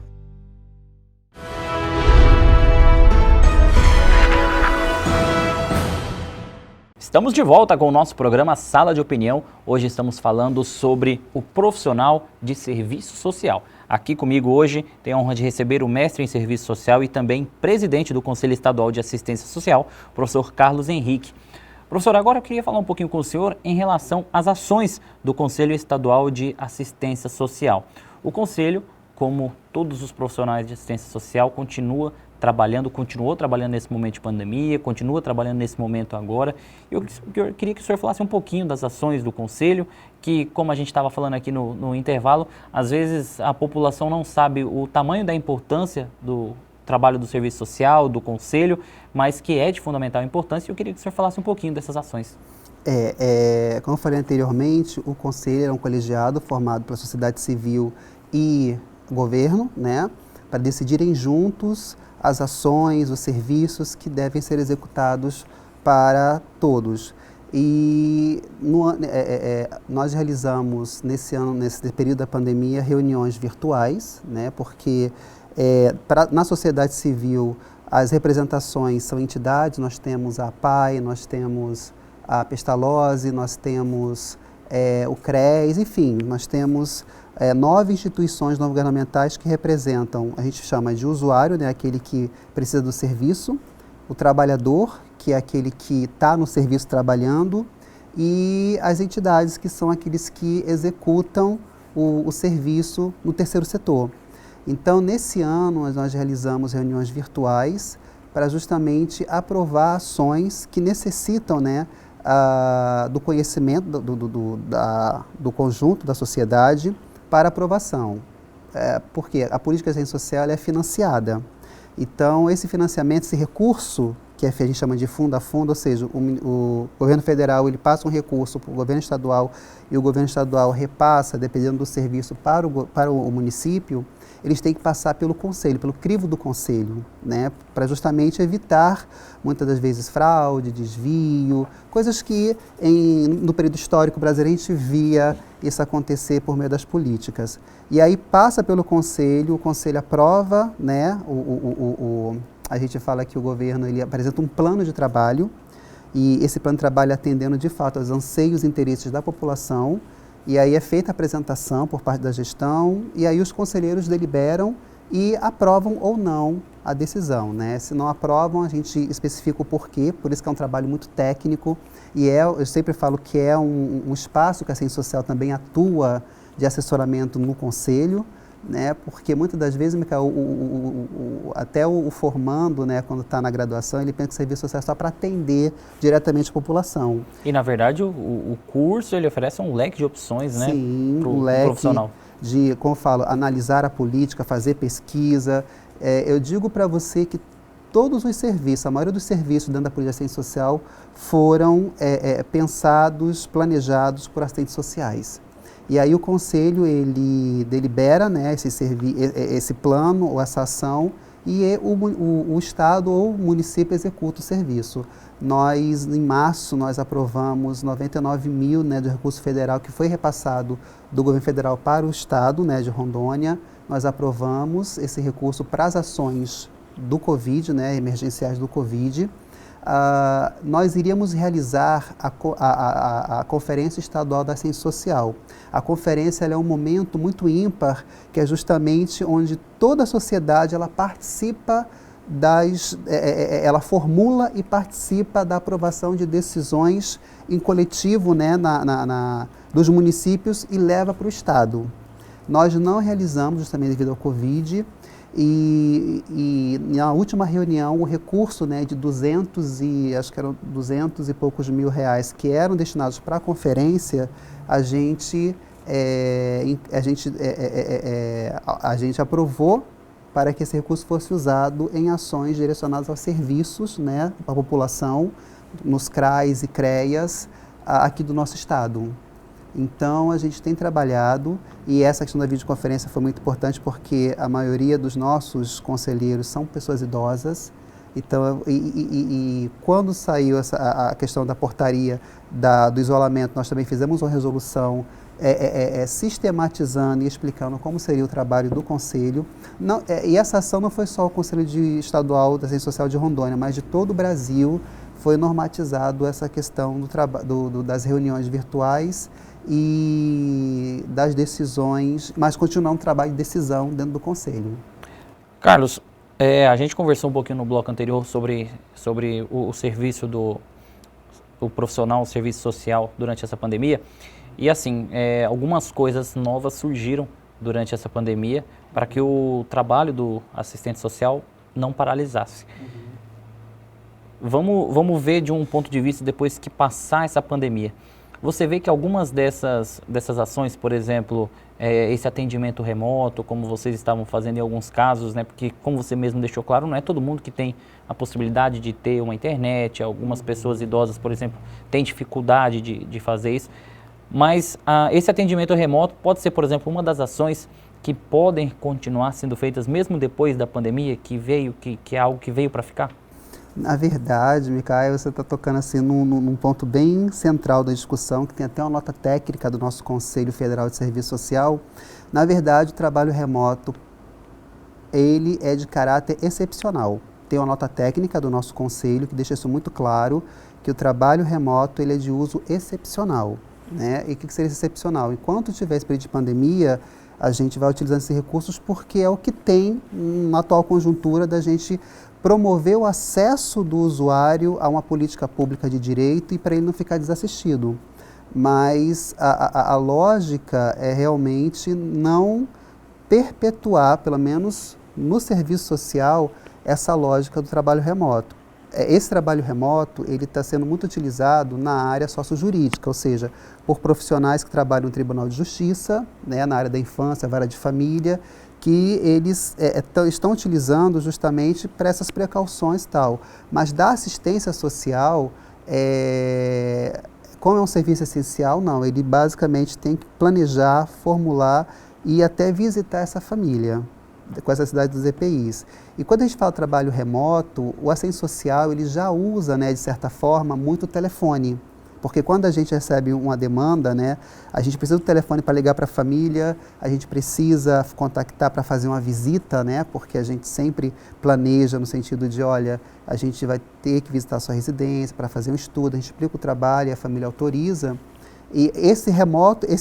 Estamos de volta com o nosso programa Sala de Opinião. Hoje estamos falando sobre o profissional de serviço social. Aqui comigo hoje tenho a honra de receber o mestre em serviço social e também presidente do Conselho Estadual de Assistência Social, o professor Carlos Henrique. Professor, agora eu queria falar um pouquinho com o senhor em relação às ações do Conselho Estadual de Assistência Social. O Conselho, como todos os profissionais de assistência social, continua trabalhando, continuou trabalhando nesse momento de pandemia, continua trabalhando nesse momento agora. Eu queria que o senhor falasse um pouquinho das ações do Conselho, que, como a gente estava falando aqui no intervalo, às vezes a população não sabe o tamanho da importância do trabalho do Serviço Social, do Conselho, mas que é de fundamental importância, e eu queria que o senhor falasse um pouquinho dessas ações. Como eu falei anteriormente, o Conselho é um colegiado formado pela sociedade civil e governo, né, para decidirem juntos as ações, os serviços que devem ser executados para todos. E nós realizamos nesse ano, nesse período da pandemia, reuniões virtuais, né, porque na sociedade civil as representações são entidades, nós temos a APAE, nós temos a Pestalozzi, nós temos o CRES, enfim, nós temos 9 instituições não governamentais que representam, a gente chama de usuário, né, aquele que precisa do serviço, o trabalhador, que é aquele que está no serviço trabalhando, e as entidades, que são aqueles que executam o serviço no terceiro setor. Então, nesse ano, nós realizamos reuniões virtuais para justamente aprovar ações que necessitam, né, do conhecimento do conjunto da sociedade para aprovação. Porque a política de assistência social é financiada. Então, esse financiamento, esse recurso, que a gente chama de fundo a fundo, ou seja, o governo federal ele passa um recurso para o governo estadual e o governo estadual repassa, dependendo do serviço, para o município, eles têm que passar pelo conselho, pelo crivo do conselho, né, para justamente evitar, muitas das vezes, fraude, desvio, coisas que no período histórico brasileiro a gente via isso acontecer por meio das políticas. E aí passa pelo conselho, o conselho aprova, né, a gente fala que o governo ele apresenta um plano de trabalho, e esse plano de trabalho atendendo de fato aos anseios e interesses da população, e aí é feita a apresentação por parte da gestão, e aí os conselheiros deliberam e aprovam ou não a decisão, né? Se não aprovam, a gente especifica o porquê, por isso que é um trabalho muito técnico, e eu sempre falo que é um espaço que a assistência social também atua de assessoramento no conselho, né? Porque muitas das vezes, Micael, até o formando, né, quando está na graduação, ele pensa que o serviço social é só para atender diretamente a população. E, na verdade, o curso ele oferece um leque de opções, né, para um o leque profissional. De, como eu falo, analisar a política, fazer pesquisa. Eu digo para você que todos os serviços, a maioria dos serviços dentro da política de assistência social foram pensados, planejados por assistentes sociais. E aí o conselho ele delibera, né, esse plano ou essa ação, e o Estado ou o município executa o serviço. Nós, em março, nós aprovamos 99 mil, né, de recurso federal que foi repassado do governo federal para o Estado, né, de Rondônia. Nós aprovamos esse recurso para as ações do Covid, né, emergenciais do Covid. Nós iríamos realizar a Conferência Estadual da Assistência Social. A conferência ela é um momento muito ímpar, que é justamente onde toda a sociedade ela participa ela formula e participa da aprovação de decisões em coletivo, né, dos municípios e leva para o Estado. Nós não realizamos, justamente devido ao Covid, e na última reunião o recurso, né, de 200 e poucos mil reais que eram destinados para a conferência, a gente aprovou para que esse recurso fosse usado em ações direcionadas aos serviços, né, para a população, nos CRAs e CREAs aqui do nosso estado. Então, a gente tem trabalhado, e essa questão da videoconferência foi muito importante porque a maioria dos nossos conselheiros são pessoas idosas. Então, quando saiu a questão da portaria do isolamento, nós também fizemos uma resolução sistematizando e explicando como seria o trabalho do Conselho. E essa ação não foi só o Conselho Estadual da Assistência Social de Rondônia, mas de todo o Brasil foi normatizado essa questão das reuniões virtuais e das decisões, mas continuar um trabalho de decisão dentro do Conselho. Carlos, a gente conversou um pouquinho no bloco anterior sobre o serviço o profissional, o serviço social durante essa pandemia. E assim, algumas coisas novas surgiram durante essa pandemia para que o trabalho do assistente social não paralisasse. Vamos ver de um ponto de vista depois que passar essa pandemia. Você vê que algumas dessas ações, por exemplo, esse atendimento remoto, como vocês estavam fazendo em alguns casos, né? Porque como você mesmo deixou claro, não é todo mundo que tem a possibilidade de ter uma internet, algumas pessoas idosas, por exemplo, têm dificuldade de fazer isso, mas esse atendimento remoto pode ser, por exemplo, uma das ações que podem continuar sendo feitas mesmo depois da pandemia, que é algo que veio para ficar? Na verdade, Micael, você está tocando assim num ponto bem central da discussão, que tem até uma nota técnica do nosso Conselho Federal de Serviço Social. Na verdade, o trabalho remoto, ele é de caráter excepcional. Tem uma nota técnica do nosso Conselho que deixa isso muito claro, que o trabalho remoto ele é de uso excepcional. Né? E o que seria excepcional? Enquanto tiver esse período de pandemia, a gente vai utilizando esses recursos porque é o que tem na atual conjuntura da gente promover o acesso do usuário a uma política pública de direito e para ele não ficar desassistido. Mas a lógica é realmente não perpetuar, pelo menos no serviço social, essa lógica do trabalho remoto. Esse trabalho remoto ele está sendo muito utilizado na área sociojurídica, ou seja, por profissionais que trabalham no Tribunal de Justiça, né, na área da infância, vara de família, que eles estão utilizando justamente para essas precauções e tal. Mas da assistência social, como é um serviço essencial, não. Ele basicamente tem que planejar, formular e até visitar essa família com essa cidade dos EPIs. E quando a gente fala trabalho remoto, o assistente social ele já usa, né, de certa forma, muito o telefone. Porque quando a gente recebe uma demanda, né, a gente precisa do telefone para ligar para a família, a gente precisa contactar para fazer uma visita, né, porque a gente sempre planeja no sentido de, olha, a gente vai ter que visitar a sua residência para fazer um estudo, a gente explica o trabalho e a família autoriza. E esse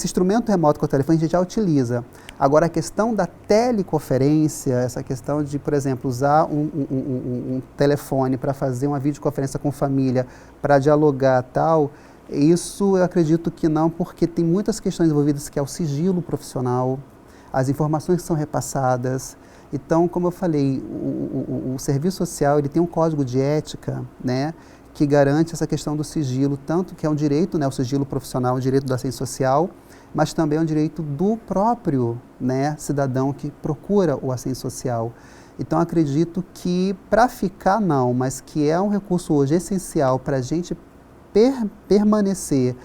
instrumento remoto que é o telefone a gente já utiliza. Agora a questão da teleconferência, essa questão de, por exemplo, usar um telefone para fazer uma videoconferência com família, para dialogar tal, isso eu acredito que não, porque tem muitas questões envolvidas que é o sigilo profissional, as informações que são repassadas. Então, como eu falei, o serviço social ele tem um código de ética, né, que garante essa questão do sigilo, tanto que é um direito, né, o sigilo profissional é um direito da assistência social, mas também é um direito do próprio, né, cidadão que procura o assistente social. Então, acredito que, para ficar, não, mas que é um recurso hoje essencial para a gente permanecer,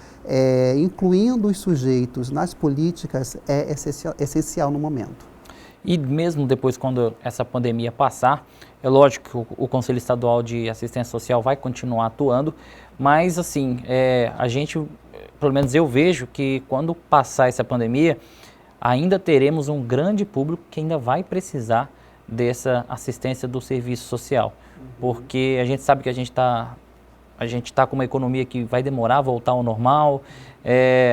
incluindo os sujeitos nas políticas, é essencial no momento. E mesmo depois, quando essa pandemia passar, é lógico que o Conselho Estadual de Assistência Social vai continuar atuando, mas assim, a gente, pelo menos eu vejo que quando passar essa pandemia, ainda teremos um grande público que ainda vai precisar dessa assistência do serviço social, porque a gente sabe que a gente está com uma economia que vai demorar a voltar ao normal,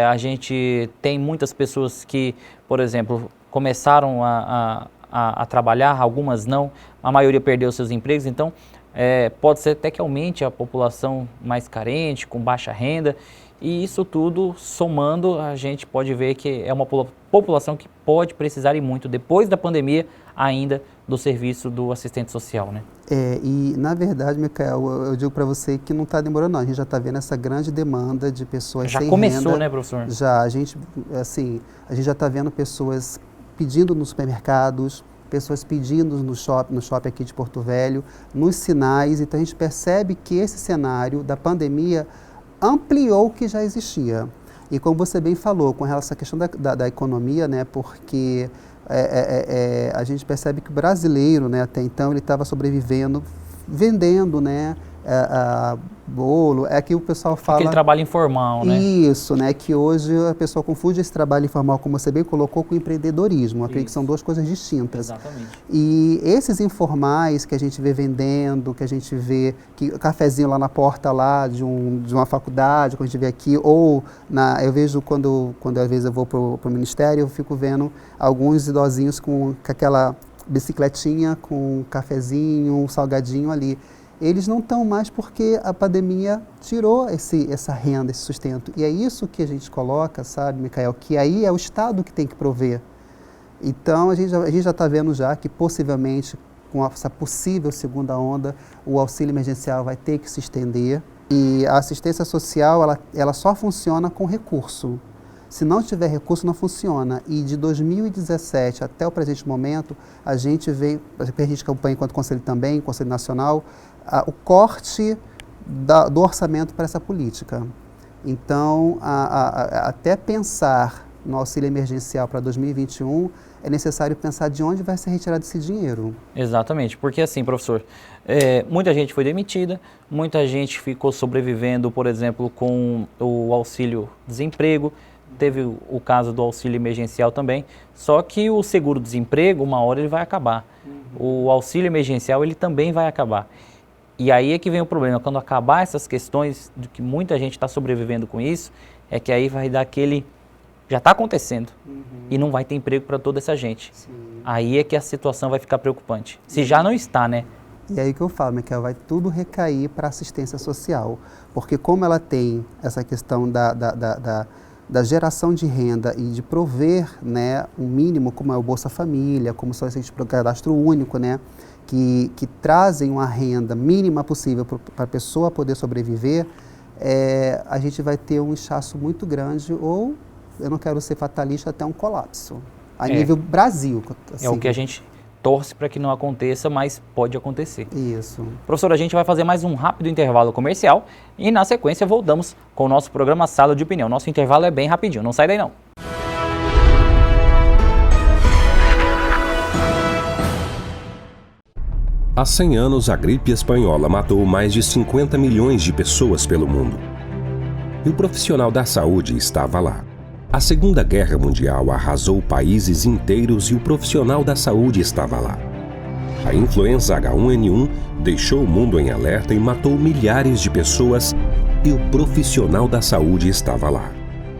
a gente tem muitas pessoas que, por exemplo, começaram a trabalhar, algumas não, a maioria perdeu seus empregos, então pode ser até que aumente a população mais carente, com baixa renda, e isso tudo somando, a gente pode ver que é uma população que pode precisar e muito, depois da pandemia, ainda do serviço do assistente social, né? E na verdade, Micael, eu digo para você que não está demorando não, a gente já está vendo essa grande demanda de pessoas sem renda. Já começou, né, professor? Já, a gente já está vendo pessoas pedindo nos supermercados, pessoas pedindo no shopping aqui de Porto Velho, nos sinais, então a gente percebe que esse cenário da pandemia ampliou o que já existia. E como você bem falou, com relação à questão da economia, né, porque a gente percebe que o brasileiro, né, até então, ele estava sobrevivendo, vendendo, né, bolo, que o pessoal fala... Aquele trabalho informal, né? Isso, né, que hoje a pessoa confunde esse trabalho informal, como você bem colocou, com o empreendedorismo. Eu acredito que são duas coisas distintas. Exatamente. E esses informais que a gente vê vendendo, que a gente vê que cafezinho lá na porta lá de uma faculdade, que a gente vê aqui, ou eu vejo quando às vezes eu vou para o ministério, eu fico vendo alguns idosinhos com aquela bicicletinha, com um cafezinho, um salgadinho ali. Eles não estão mais porque a pandemia tirou essa renda, esse sustento. E é isso que a gente coloca, sabe, Micael, que aí é o Estado que tem que prover. Então, a gente já está vendo já que possivelmente, com essa possível segunda onda, o auxílio emergencial vai ter que se estender. E a assistência social, ela só funciona com recurso. Se não tiver recurso, não funciona. E de 2017 até o presente momento, a gente acompanha enquanto Conselho também, Conselho Nacional, o corte do orçamento para essa política. Então, até pensar no auxílio emergencial para 2021, é necessário pensar de onde vai ser retirado esse dinheiro. Exatamente, porque assim, professor, muita gente foi demitida, muita gente ficou sobrevivendo, por exemplo, com o auxílio-desemprego, teve o caso do auxílio emergencial também, só que o seguro-desemprego, uma hora ele vai acabar. O auxílio emergencial, ele também vai acabar. E aí é que vem o problema, quando acabar essas questões, de que muita gente está sobrevivendo com isso, é que aí vai dar aquele... Já está acontecendo e não vai ter emprego para toda essa gente. Sim. Aí é que a situação vai ficar preocupante. Se já não está, né? E aí que eu falo, Michael, vai tudo recair para a assistência social, porque como ela tem essa questão da geração de renda e de prover, né, um mínimo, como é o Bolsa Família, como são esses cadastro único, né, que trazem uma renda mínima possível para a pessoa poder sobreviver, a gente vai ter um inchaço muito grande ou, eu não quero ser fatalista, até um colapso a nível Brasil. Assim. É o que a gente torce para que não aconteça, mas pode acontecer. Isso. Professor, a gente vai fazer mais um rápido intervalo comercial e na sequência voltamos com o nosso programa Sala de Opinião. Nosso intervalo é bem rapidinho, não sai daí não. Há 100 anos, a gripe espanhola matou mais de 50 milhões de pessoas pelo mundo. E o profissional da saúde estava lá. A Segunda Guerra Mundial arrasou países inteiros e o profissional da saúde estava lá. A influenza H1N1 deixou o mundo em alerta e matou milhares de pessoas e o profissional da saúde estava lá.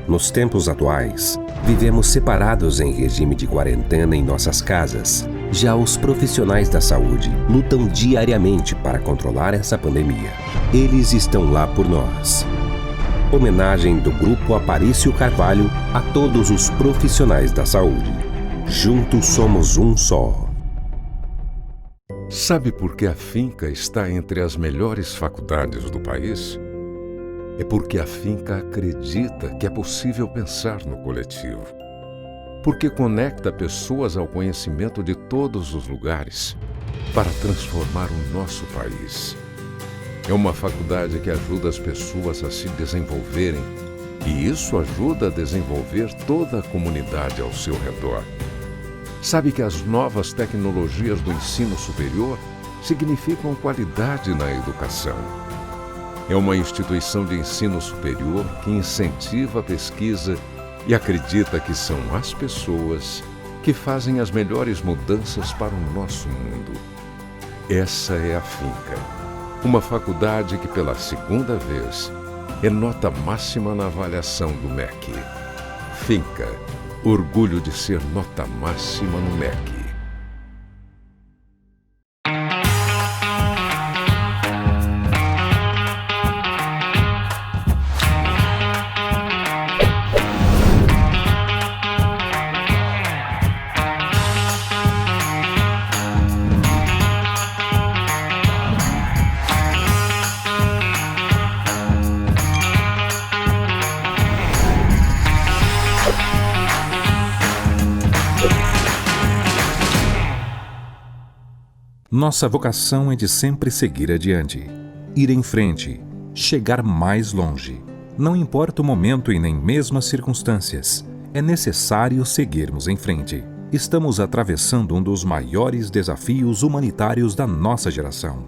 Nos tempos atuais, vivemos separados em regime de quarentena em nossas casas. Já os profissionais da saúde lutam diariamente para controlar essa pandemia. Eles estão lá por nós. Homenagem do Grupo Aparício Carvalho a todos os profissionais da saúde. Juntos somos um só. Sabe por que a Finca está entre as melhores faculdades do país? É porque a Finca acredita que é possível pensar no coletivo. Porque conecta pessoas ao conhecimento de todos os lugares para transformar o nosso país. É uma faculdade que ajuda as pessoas a se desenvolverem e isso ajuda a desenvolver toda a comunidade ao seu redor. Sabe que as novas tecnologias do ensino superior significam qualidade na educação. É uma instituição de ensino superior que incentiva a pesquisa e acredita que são as pessoas que fazem as melhores mudanças para o nosso mundo. Essa é a Finca. Uma faculdade que pela segunda vez é nota máxima na avaliação do MEC. Finca, orgulho de ser nota máxima no MEC. Nossa vocação é de sempre seguir adiante, ir em frente, chegar mais longe. Não importa o momento e nem mesmo as circunstâncias, é necessário seguirmos em frente. Estamos atravessando um dos maiores desafios humanitários da nossa geração.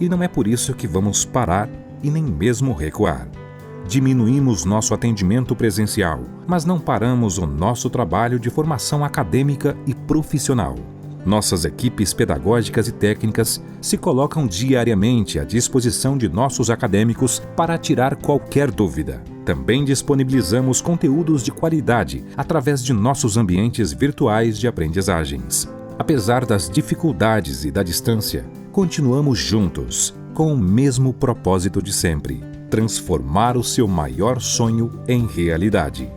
E não é por isso que vamos parar e nem mesmo recuar. Diminuímos nosso atendimento presencial, mas não paramos o nosso trabalho de formação acadêmica e profissional. Nossas equipes pedagógicas e técnicas se colocam diariamente à disposição de nossos acadêmicos para tirar qualquer dúvida. Também disponibilizamos conteúdos de qualidade através de nossos ambientes virtuais de aprendizagens. Apesar das dificuldades e da distância, continuamos juntos, com o mesmo propósito de sempre: transformar o seu maior sonho em realidade.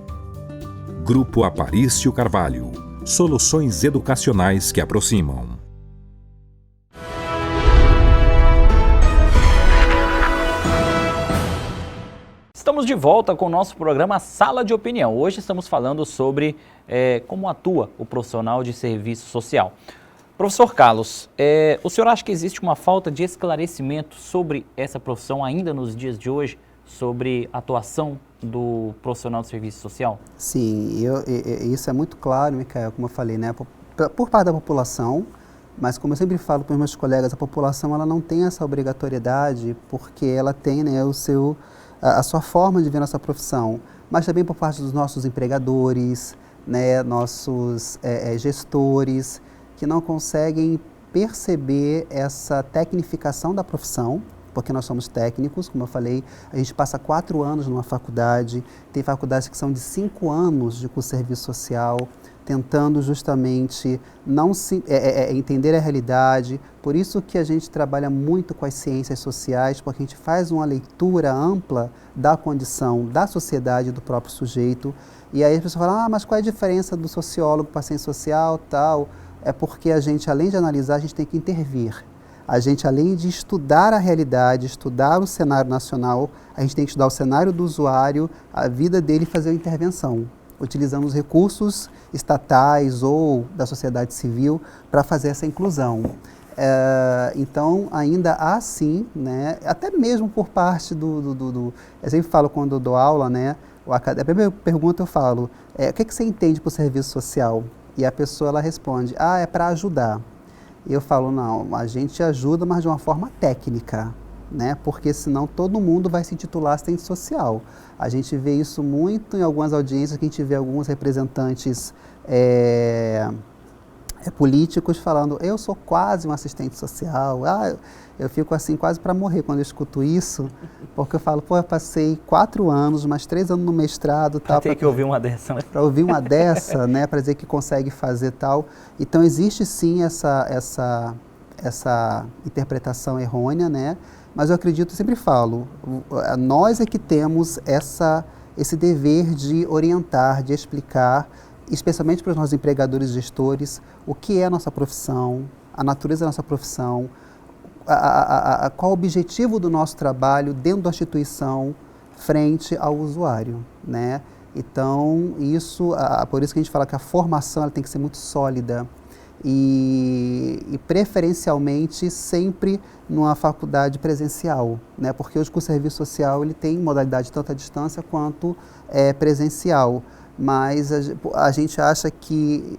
Grupo Aparício Carvalho. Soluções educacionais que aproximam. Estamos de volta com o nosso programa Sala de Opinião. Hoje estamos falando sobre como atua o profissional de serviço social. Professor Carlos, o senhor acha que existe uma falta de esclarecimento sobre essa profissão ainda nos dias de hoje, sobre a atuação do profissional de serviço social? Sim, isso é muito claro, Micael, como eu falei, né? Por parte da população, mas como eu sempre falo para os meus colegas, a população ela não tem essa obrigatoriedade porque ela tem, né, a sua forma de ver nossa profissão, mas também por parte dos nossos empregadores, né, nossos gestores, que não conseguem perceber essa tecnificação da profissão, porque nós somos técnicos, como eu falei, a gente passa 4 anos numa faculdade, tem faculdades que são de 5 anos de curso de serviço social, tentando justamente entender a realidade. Por isso que a gente trabalha muito com as ciências sociais, porque a gente faz uma leitura ampla da condição da sociedade, do próprio sujeito. E aí as pessoas falam, mas qual é a diferença do sociólogo para a ciência social, tal? É porque a gente, além de analisar, a gente tem que intervir. A gente, além de estudar a realidade, estudar o cenário nacional, a gente tem que estudar o cenário do usuário, a vida dele e fazer a intervenção, utilizando os recursos estatais ou da sociedade civil para fazer essa inclusão. Então, ainda há sim, né, até mesmo por parte eu sempre falo quando eu dou aula, né, a primeira pergunta eu falo, o que você entende por serviço social? E a pessoa ela responde, é para ajudar. E eu falo, não, a gente ajuda, mas de uma forma técnica, né? Porque senão todo mundo vai se intitular assistente social. A gente vê isso muito em algumas audiências, que a gente vê alguns representantes políticos falando, eu sou quase um assistente social. Eu fico assim quase para morrer quando eu escuto isso, porque eu falo, eu passei 4 anos, mais 3 anos no mestrado. Para ter que ouvir uma dessa, né? Para ouvir uma dessa, né? Para dizer que consegue fazer tal. Então existe sim essa interpretação errônea, né? Mas eu acredito, eu sempre falo, nós é que temos esse dever de orientar, de explicar, especialmente para os nossos empregadores e gestores, o que é a nossa profissão, a natureza da nossa profissão, qual o objetivo do nosso trabalho dentro da instituição frente ao usuário, né? Então, por isso que a gente fala que a formação ela tem que ser muito sólida e preferencialmente sempre numa faculdade presencial, né? Porque hoje o curso de serviço social ele tem modalidade tanto à distância quanto presencial. Mas a gente acha que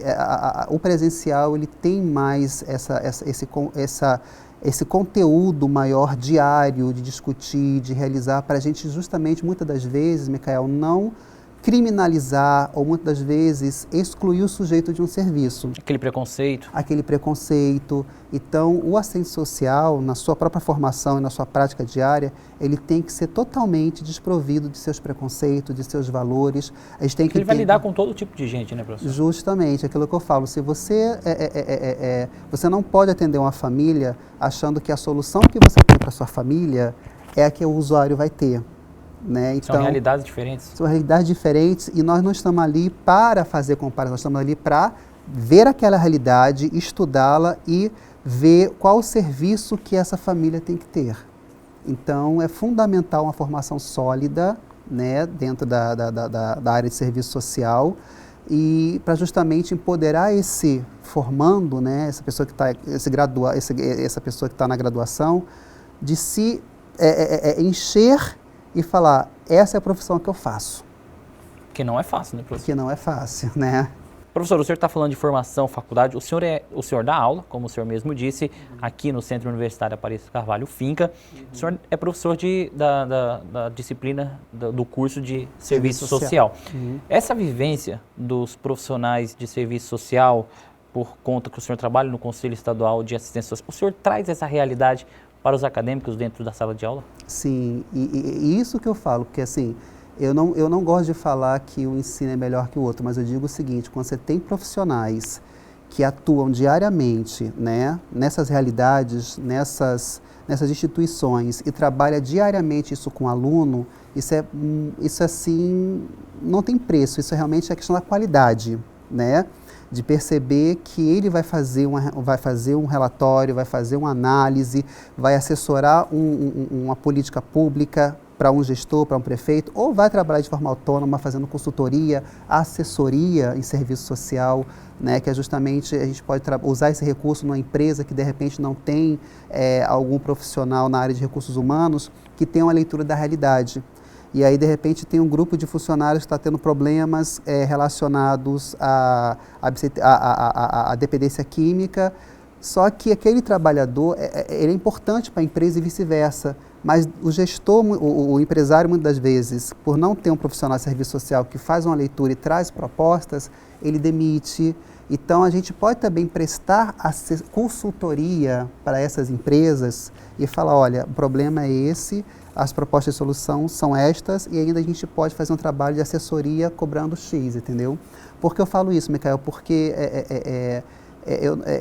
o presencial ele tem mais esse conteúdo maior diário de discutir, de realizar, para a gente justamente, muitas das vezes, Micael, não criminalizar ou muitas das vezes excluir o sujeito de um serviço. Aquele preconceito. Aquele preconceito. Então, o assistente social, na sua própria formação e na sua prática diária, ele tem que ser totalmente desprovido de seus preconceitos, de seus valores. A gente tem que ele vai lidar com todo tipo de gente, né, professor? Justamente, aquilo que eu falo. Se você você não pode atender uma família achando que a solução que você tem para sua família é a que o usuário vai ter. Né? Então, são realidades diferentes. São realidades diferentes e nós não estamos ali para fazer comparação, nós estamos ali para ver aquela realidade, estudá-la e ver qual o serviço que essa família tem que ter. Então, é fundamental uma formação sólida, né, dentro da área de serviço social e para justamente empoderar esse formando, né, essa pessoa que está essa pessoa que está na graduação, de se encher e falar, essa é a profissão que eu faço. Que não é fácil, né, professor? Que não é fácil, né? Professor, o senhor está falando de formação, faculdade, o senhor dá aula, como o senhor mesmo disse, aqui no Centro Universitário Aparício Carvalho Finca. O senhor é professor da disciplina do curso de Serviço Social. Essa vivência dos profissionais de serviço social, por conta que o senhor trabalha no Conselho Estadual de Assistência Social, o senhor traz essa realidade para os acadêmicos dentro da sala de aula? Sim, e isso que eu falo, porque assim, eu não gosto de falar que o ensino é melhor que o outro, mas eu digo o seguinte, quando você tem profissionais que atuam diariamente, né, nessas realidades, nessas instituições e trabalha diariamente isso com o aluno, isso assim, não tem preço, isso realmente é questão da qualidade, né? De perceber que ele vai fazer um relatório, vai fazer uma análise, vai assessorar uma política pública para um gestor, para um prefeito, ou vai trabalhar de forma autônoma, fazendo consultoria, assessoria em serviço social, né, que é justamente a gente pode usar esse recurso numa empresa que de repente não tem algum profissional na área de recursos humanos que tenha uma leitura da realidade. E aí, de repente, tem um grupo de funcionários que está tendo problemas relacionados à dependência química, só que aquele trabalhador ele é importante para a empresa e vice-versa. Mas o gestor, o empresário, muitas das vezes, por não ter um profissional de serviço social que faz uma leitura e traz propostas, ele demite. Então, a gente pode também prestar consultoria para essas empresas e falar, olha, o problema é esse, as propostas de solução são estas e ainda a gente pode fazer um trabalho de assessoria cobrando X, entendeu? Por que eu falo isso, Micael? Porque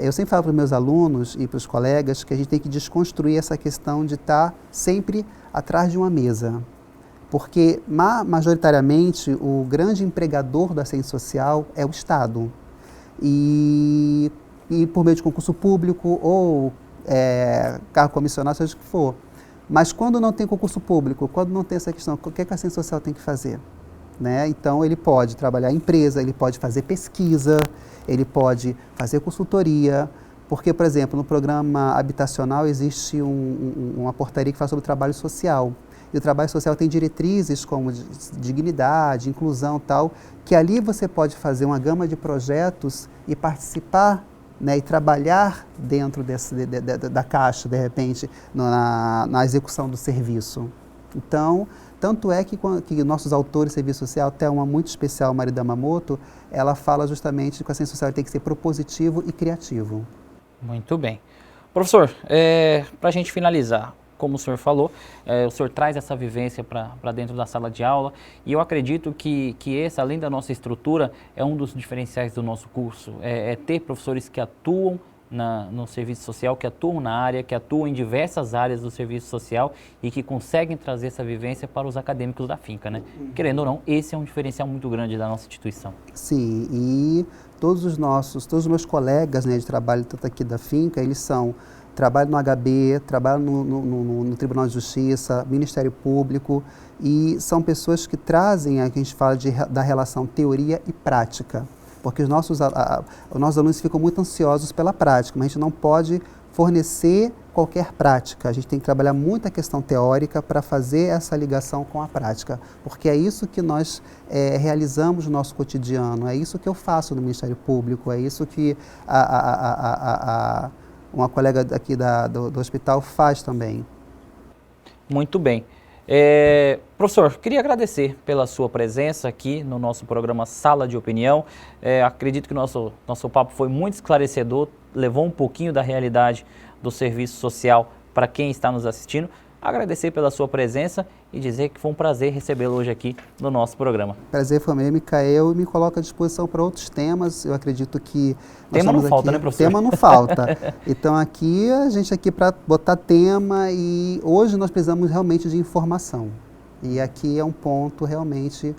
eu sempre falo para os meus alunos e para os colegas que a gente tem que desconstruir essa questão de estar sempre atrás de uma mesa. Porque, majoritariamente, o grande empregador da assistência social é o Estado. E por meio de concurso público ou cargo comissionado, seja o que for. Mas quando não tem concurso público, quando não tem essa questão, o que a assistência social tem que fazer? Né? Então, ele pode trabalhar em empresa, ele pode fazer pesquisa, ele pode fazer consultoria, porque, por exemplo, no programa habitacional existe uma portaria que fala sobre o trabalho social. E o trabalho social tem diretrizes como dignidade, inclusão e tal, que ali você pode fazer uma gama de projetos e participar, né, e trabalhar dentro da caixa, de repente, na execução do serviço. Então, tanto é que nossos autores de serviço social, até uma muito especial, Marida Yamamoto, ela fala justamente que a assistência social tem que ser propositivo e criativo. Muito bem. Professor, para a gente finalizar, como o senhor falou, o senhor traz essa vivência para dentro da sala de aula e eu acredito que esse, além da nossa estrutura, é um dos diferenciais do nosso curso, ter professores que atuam no serviço social, que atuam na área, que atuam em diversas áreas do serviço social e que conseguem trazer essa vivência para os acadêmicos da finca, né? Querendo ou não, esse é um diferencial muito grande da nossa instituição. Sim, e todos os meus colegas, né, de trabalho, tanto aqui da finca, eles trabalham no HB, trabalham no Tribunal de Justiça, Ministério Público, e são pessoas que trazem, a gente fala da relação teoria e prática, porque os nossos alunos ficam muito ansiosos pela prática, mas a gente não pode fornecer qualquer prática, a gente tem que trabalhar muito a questão teórica para fazer essa ligação com a prática, porque é isso que nós realizamos no nosso cotidiano, é isso que eu faço no Ministério Público, é isso que uma colega aqui do hospital faz também. Muito bem. Professor, queria agradecer pela sua presença aqui no nosso programa Sala de Opinião. Acredito que o nosso papo foi muito esclarecedor, levou um pouquinho da realidade do serviço social para quem está nos assistindo. Agradecer pela sua presença e dizer que foi um prazer recebê-lo hoje aqui no nosso programa. Prazer foi meu, Micael, e me coloco à disposição para outros temas. Eu acredito que... Tema não falta, né, professor? Tema não falta. Então, a gente aqui para botar tema e hoje nós precisamos realmente de informação. E aqui é um ponto realmente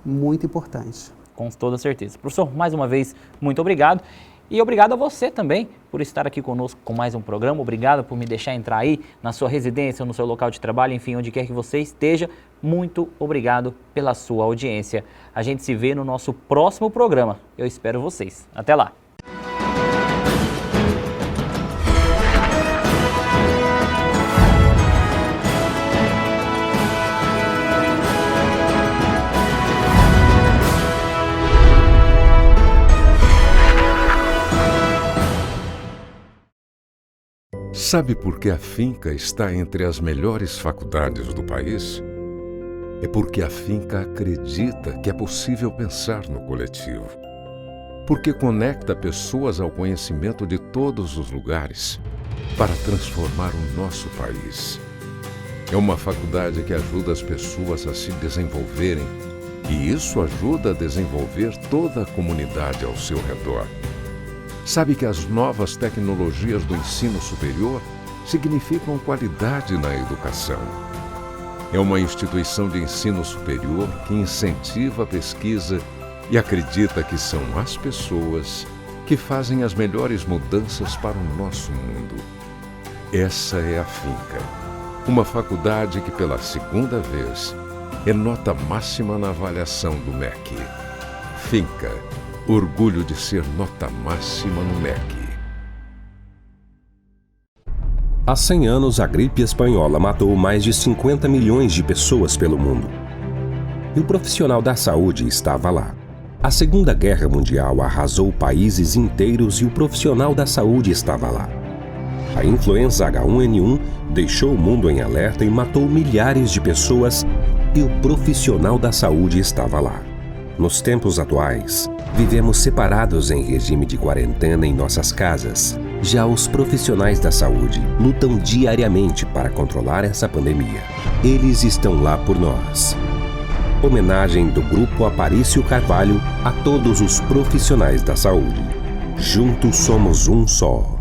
muito importante. Com toda certeza. Professor, mais uma vez, muito obrigado. E obrigado a você também por estar aqui conosco com mais um programa. Obrigado por me deixar entrar aí na sua residência, no seu local de trabalho, enfim, onde quer que você esteja. Muito obrigado pela sua audiência. A gente se vê no nosso próximo programa. Eu espero vocês. Até lá! Sabe por que a finca está entre as melhores faculdades do país? É porque a finca acredita que é possível pensar no coletivo. Porque conecta pessoas ao conhecimento de todos os lugares para transformar o nosso país. É uma faculdade que ajuda as pessoas a se desenvolverem e isso ajuda a desenvolver toda a comunidade ao seu redor. Sabe que as novas tecnologias do ensino superior significam qualidade na educação. É uma instituição de ensino superior que incentiva a pesquisa e acredita que são as pessoas que fazem as melhores mudanças para o nosso mundo. Essa é a finca. Uma faculdade que pela segunda vez é nota máxima na avaliação do MEC. Finca, orgulho de ser nota máxima no MEC. Há 100 anos, a gripe espanhola matou mais de 50 milhões de pessoas pelo mundo. E o profissional da saúde estava lá. A Segunda Guerra Mundial arrasou países inteiros e o profissional da saúde estava lá. A influenza H1N1 deixou o mundo em alerta e matou milhares de pessoas e o profissional da saúde estava lá. Nos tempos atuais, vivemos separados em regime de quarentena em nossas casas. Já os profissionais da saúde lutam diariamente para controlar essa pandemia. Eles estão lá por nós. Homenagem do Grupo Aparício Carvalho a todos os profissionais da saúde. Juntos somos um só.